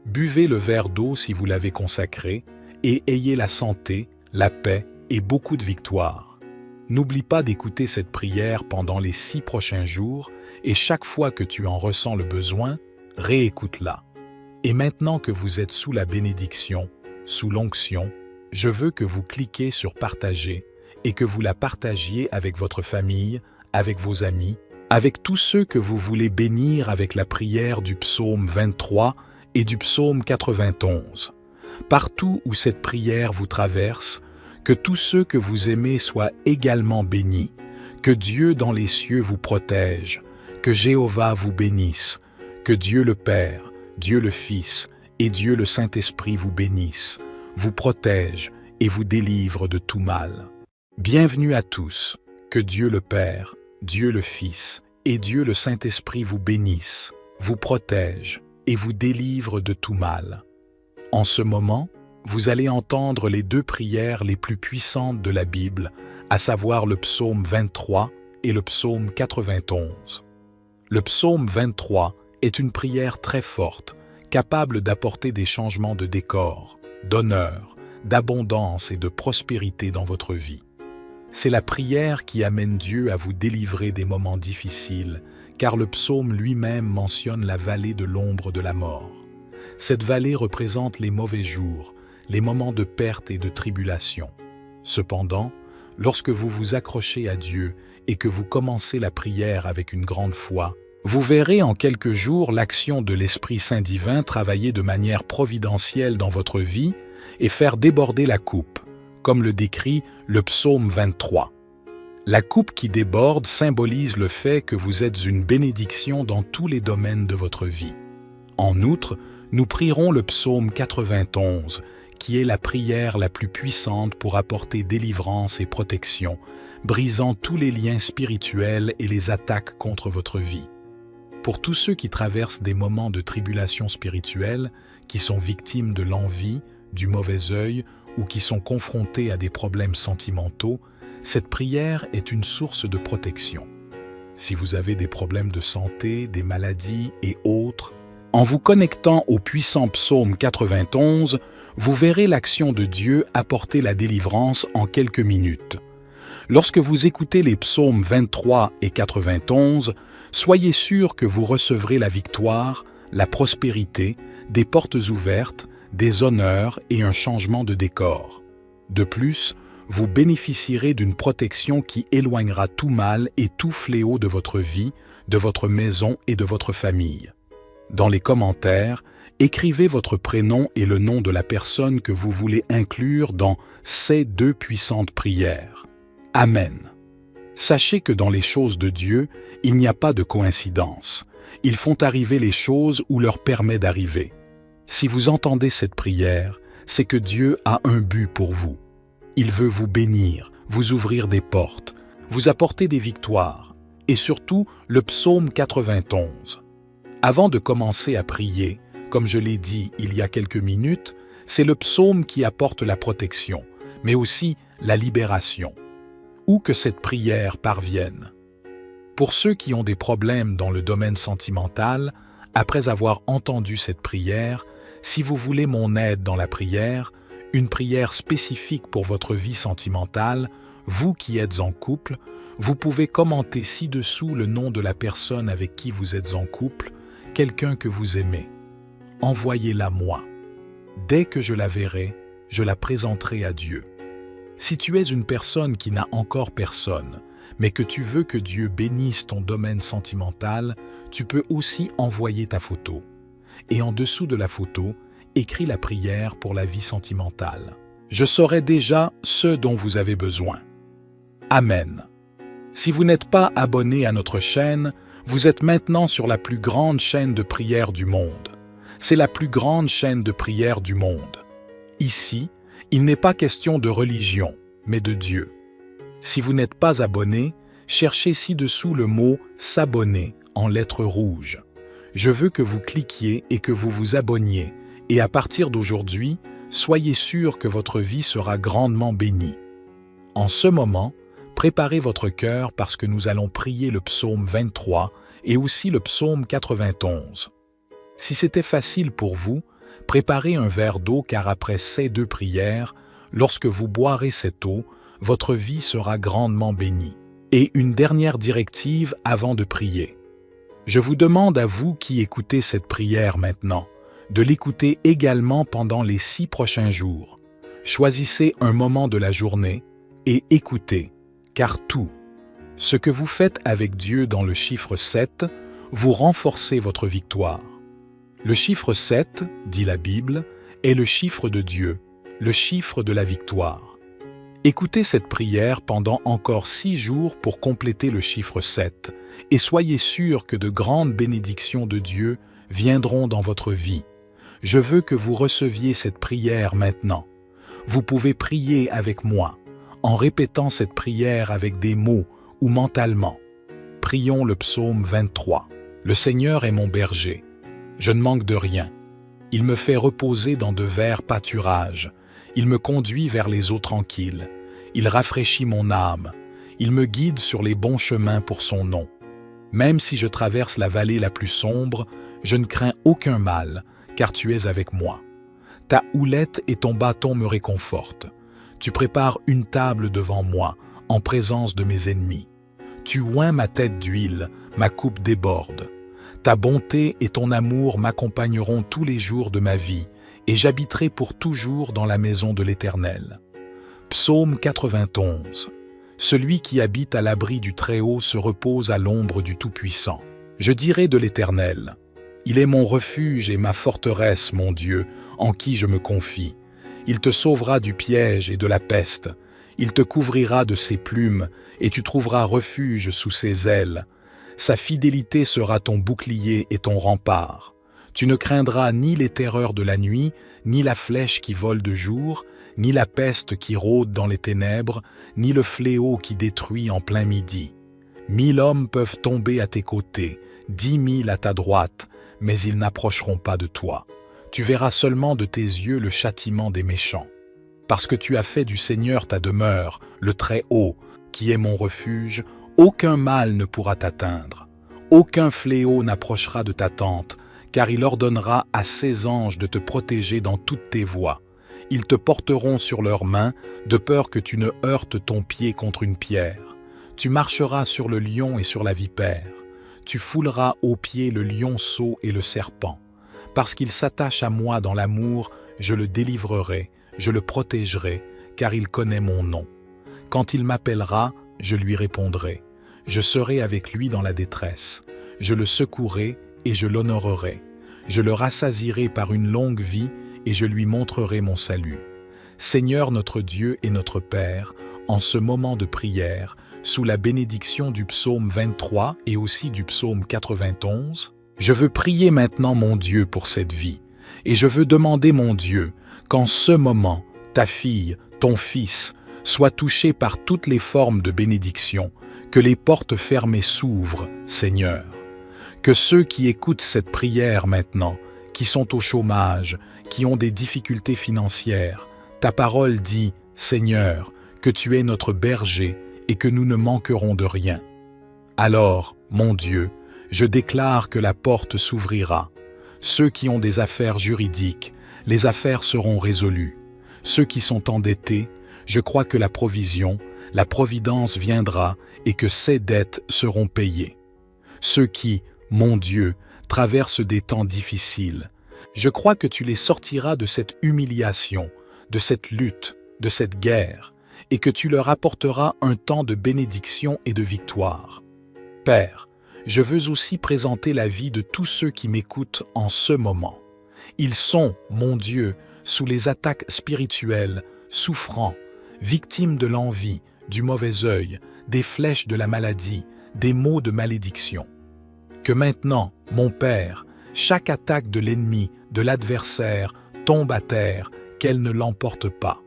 Buvez le verre d'eau si vous l'avez consacré et ayez la santé, la paix et beaucoup de victoire. N'oublie pas d'écouter cette prière pendant les 6 prochains jours et chaque fois que tu en ressens le besoin, réécoute-la. Et maintenant que vous êtes sous la bénédiction, sous l'onction, je veux que vous cliquiez sur partager et que vous la partagiez avec votre famille, avec vos amis, avec tous ceux que vous voulez bénir avec la prière du psaume 23 et du psaume 91. Partout où cette prière vous traverse, que tous ceux que vous aimez soient également bénis, que Dieu dans les cieux vous protège, que Jéhovah vous bénisse, que Dieu le Père, Dieu le Fils et Dieu le Saint-Esprit vous bénissent, vous protège et vous délivre de tout mal. Bienvenue à tous, que Dieu le Père, Dieu le Fils et Dieu le Saint-Esprit vous bénissent, vous protège et vous délivre de tout mal. En ce moment, vous allez entendre les 2 prières les plus puissantes de la Bible, à savoir le psaume 23 et le psaume 91. Le psaume 23 est une prière très forte, capable d'apporter des changements de décor, d'honneur, d'abondance et de prospérité dans votre vie. C'est la prière qui amène Dieu à vous délivrer des moments difficiles, car le psaume lui-même mentionne la vallée de l'ombre de la mort. Cette vallée représente les mauvais jours, les moments de perte et de tribulation. Cependant, lorsque vous vous accrochez à Dieu et que vous commencez la prière avec une grande foi, vous verrez en quelques jours l'action de l'Esprit Saint divin travailler de manière providentielle dans votre vie et faire déborder la coupe, comme le décrit le psaume 23. La coupe qui déborde symbolise le fait que vous êtes une bénédiction dans tous les domaines de votre vie. En outre, nous prierons le psaume 91, qui est la prière la plus puissante pour apporter délivrance et protection, brisant tous les liens spirituels et les attaques contre votre vie. Pour tous ceux qui traversent des moments de tribulation spirituelle, qui sont victimes de l'envie, du mauvais œil ou qui sont confrontés à des problèmes sentimentaux, cette prière est une source de protection. Si vous avez des problèmes de santé, des maladies et autres, en vous connectant au puissant psaume 91, vous verrez l'action de Dieu apporter la délivrance en quelques minutes. Lorsque vous écoutez les psaumes 23 et 91, soyez sûr que vous recevrez la victoire, la prospérité, des portes ouvertes, des honneurs et un changement de décor. De plus, vous bénéficierez d'une protection qui éloignera tout mal et tout fléau de votre vie, de votre maison et de votre famille. Dans les commentaires, écrivez votre prénom et le nom de la personne que vous voulez inclure dans ces 2 puissantes prières. Amen. Sachez que dans les choses de Dieu, il n'y a pas de coïncidence. Ils font arriver les choses ou leur permet d'arriver. Si vous entendez cette prière, c'est que Dieu a un but pour vous. Il veut vous bénir, vous ouvrir des portes, vous apporter des victoires, et surtout le psaume 91. Avant de commencer à prier, comme je l'ai dit il y a quelques minutes, c'est le psaume qui apporte la protection, mais aussi la libération. Où que cette prière parvienne. Pour ceux qui ont des problèmes dans le domaine sentimental, après avoir entendu cette prière, si vous voulez mon aide dans la prière, une prière spécifique pour votre vie sentimentale, vous qui êtes en couple, vous pouvez commenter ci-dessous le nom de la personne avec qui vous êtes en couple, quelqu'un que vous aimez. Envoyez-la moi. Dès que je la verrai, je la présenterai à Dieu. Si tu es une personne qui n'a encore personne, mais que tu veux que Dieu bénisse ton domaine sentimental, tu peux aussi envoyer ta photo. Et en dessous de la photo, écris la prière pour la vie sentimentale. Je saurai déjà ce dont vous avez besoin. Amen. Si vous n'êtes pas abonné à notre chaîne, vous êtes maintenant sur la plus grande chaîne de prière du monde. C'est la plus grande chaîne de prière du monde. Ici, il n'est pas question de religion, mais de Dieu. Si vous n'êtes pas abonné, cherchez ci-dessous le mot « s'abonner » en lettres rouges. Je veux que vous cliquiez et que vous vous abonniez, et à partir d'aujourd'hui, soyez sûr que votre vie sera grandement bénie. En ce moment, préparez votre cœur parce que nous allons prier le psaume 23 et aussi le psaume 91. Si c'était facile pour vous, préparez un verre d'eau car après ces 2 prières, lorsque vous boirez cette eau, votre vie sera grandement bénie. Et une dernière directive avant de prier. Je vous demande à vous qui écoutez cette prière maintenant, de l'écouter également pendant les 6 prochains jours. Choisissez un moment de la journée et écoutez, car tout, ce que vous faites avec Dieu dans le chiffre 7, vous renforcez votre victoire. Le chiffre 7, dit la Bible, est le chiffre de Dieu, le chiffre de la victoire. Écoutez cette prière pendant encore 6 jours pour compléter le chiffre 7 et soyez sûrs que de grandes bénédictions de Dieu viendront dans votre vie. Je veux que vous receviez cette prière maintenant. Vous pouvez prier avec moi, en répétant cette prière avec des mots ou mentalement. Prions le psaume 23. Le Seigneur est mon berger. Je ne manque de rien. Il me fait reposer dans de verts pâturages. Il me conduit vers les eaux tranquilles. Il rafraîchit mon âme. Il me guide sur les bons chemins pour son nom. Même si je traverse la vallée la plus sombre, je ne crains aucun mal, car tu es avec moi. Ta houlette et ton bâton me réconfortent. Tu prépares une table devant moi, en présence de mes ennemis. Tu oins ma tête d'huile, ma coupe déborde. Ta bonté et ton amour m'accompagneront tous les jours de ma vie, et j'habiterai pour toujours dans la maison de l'Éternel. Psaume 91. Celui qui habite à l'abri du Très-Haut se repose à l'ombre du Tout-Puissant. Je dirai de l'Éternel, il est mon refuge et ma forteresse, mon Dieu, en qui je me confie. Il te sauvera du piège et de la peste. Il te couvrira de ses plumes, et tu trouveras refuge sous ses ailes. Sa fidélité sera ton bouclier et ton rempart. Tu ne craindras ni les terreurs de la nuit, ni la flèche qui vole de jour, ni la peste qui rôde dans les ténèbres, ni le fléau qui détruit en plein midi. 1000 hommes peuvent tomber à tes côtés, 10 000 à ta droite, mais ils n'approcheront pas de toi. Tu verras seulement de tes yeux le châtiment des méchants. Parce que tu as fait du Seigneur ta demeure, le Très-Haut, qui est mon refuge, aucun mal ne pourra t'atteindre. Aucun fléau n'approchera de ta tente, car il ordonnera à ses anges de te protéger dans toutes tes voies. Ils te porteront sur leurs mains, de peur que tu ne heurtes ton pied contre une pierre. Tu marcheras sur le lion et sur la vipère. Tu fouleras aux pieds le lionceau et le serpent. Parce qu'il s'attache à moi dans l'amour, je le délivrerai, je le protégerai, car il connaît mon nom. Quand il m'appellera, je lui répondrai. Je serai avec lui dans la détresse. Je le secouerai et je l'honorerai. Je le rassasierai par une longue vie et je lui montrerai mon salut. Seigneur notre Dieu et notre Père, en ce moment de prière, sous la bénédiction du psaume 23 et aussi du psaume 91, je veux prier maintenant mon Dieu pour cette vie, et je veux demander mon Dieu qu'en ce moment, ta fille, ton fils, soient touchés par toutes les formes de bénédiction, que les portes fermées s'ouvrent, Seigneur. Que ceux qui écoutent cette prière maintenant, qui sont au chômage, qui ont des difficultés financières, ta parole dit, Seigneur, que tu es notre berger et que nous ne manquerons de rien. Alors, mon Dieu, je déclare que la porte s'ouvrira. Ceux qui ont des affaires juridiques, les affaires seront résolues. Ceux qui sont endettés, je crois que la provision, la providence viendra et que ces dettes seront payées. Ceux qui, mon Dieu, traversent des temps difficiles, je crois que tu les sortiras de cette humiliation, de cette lutte, de cette guerre, et que tu leur apporteras un temps de bénédiction et de victoire. Père, je veux aussi présenter la vie de tous ceux qui m'écoutent en ce moment. Ils sont, mon Dieu, sous les attaques spirituelles, souffrants, victimes de l'envie, du mauvais œil, des flèches de la maladie, des maux de malédiction. Que maintenant, mon Père, chaque attaque de l'ennemi, de l'adversaire, tombe à terre, qu'elle ne l'emporte pas.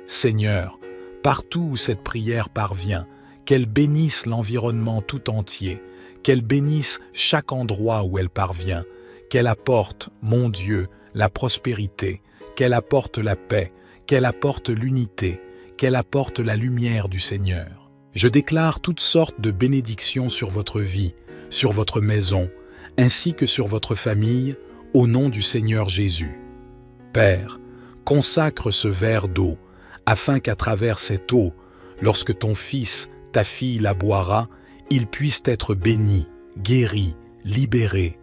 Seigneur, partout où cette prière parvient, qu'elle bénisse l'environnement tout entier, qu'elle bénisse chaque endroit où elle parvient, qu'elle apporte, mon Dieu, la prospérité, qu'elle apporte la paix, qu'elle apporte l'unité, qu'elle apporte la lumière du Seigneur. Je déclare toutes sortes de bénédictions sur votre vie, sur votre maison, ainsi que sur votre famille, au nom du Seigneur Jésus. Père, consacre ce verre d'eau, afin qu'à travers cette eau, lorsque ton fils, ta fille la boira, il puisse être béni, guéri, libéré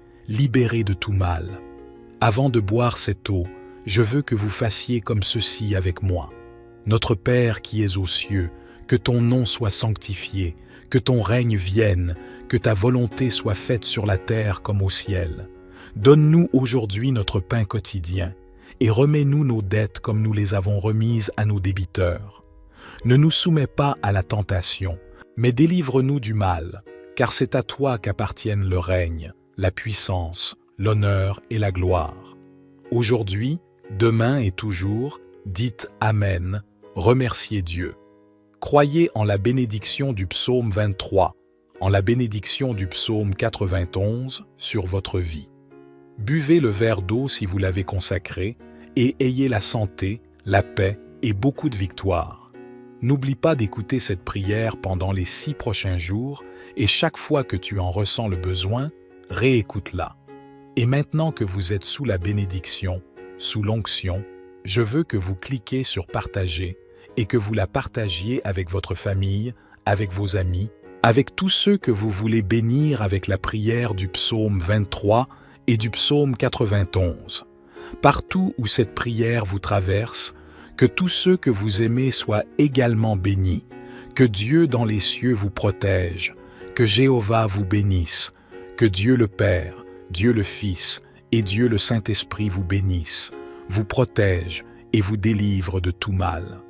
de tout mal. Avant de boire cette eau, je veux que vous fassiez comme ceci avec moi. Notre Père qui es aux cieux, que ton nom soit sanctifié, que ton règne vienne, que ta volonté soit faite sur la terre comme au ciel. Donne-nous aujourd'hui notre pain quotidien, et remets-nous nos dettes comme nous les avons remises à nos débiteurs. Ne nous soumets pas à la tentation, mais délivre-nous du mal, car c'est à toi qu'appartiennent le règne, la puissance, l'honneur et la gloire. Aujourd'hui, demain et toujours, dites Amen, remerciez Dieu. Croyez en la bénédiction du psaume 23, en la bénédiction du psaume 91 sur votre vie. Buvez le verre d'eau si vous l'avez consacré et ayez la santé, la paix et beaucoup de victoire. N'oublie pas d'écouter cette prière pendant les 6 prochains jours et chaque fois que tu en ressens le besoin, réécoute-la. Et maintenant que vous êtes sous la bénédiction, sous l'onction, je veux que vous cliquiez sur « Partager » et que vous la partagiez avec votre famille, avec vos amis, avec tous ceux que vous voulez bénir avec la prière du psaume 23 et du psaume 91. Partout où cette prière vous traverse, que tous ceux que vous aimez soient également bénis, que Dieu dans les cieux vous protège, que Jéhovah vous bénisse, que Dieu le Père, Dieu le Fils et Dieu le Saint-Esprit vous bénisse, vous protège et vous délivre de tout mal.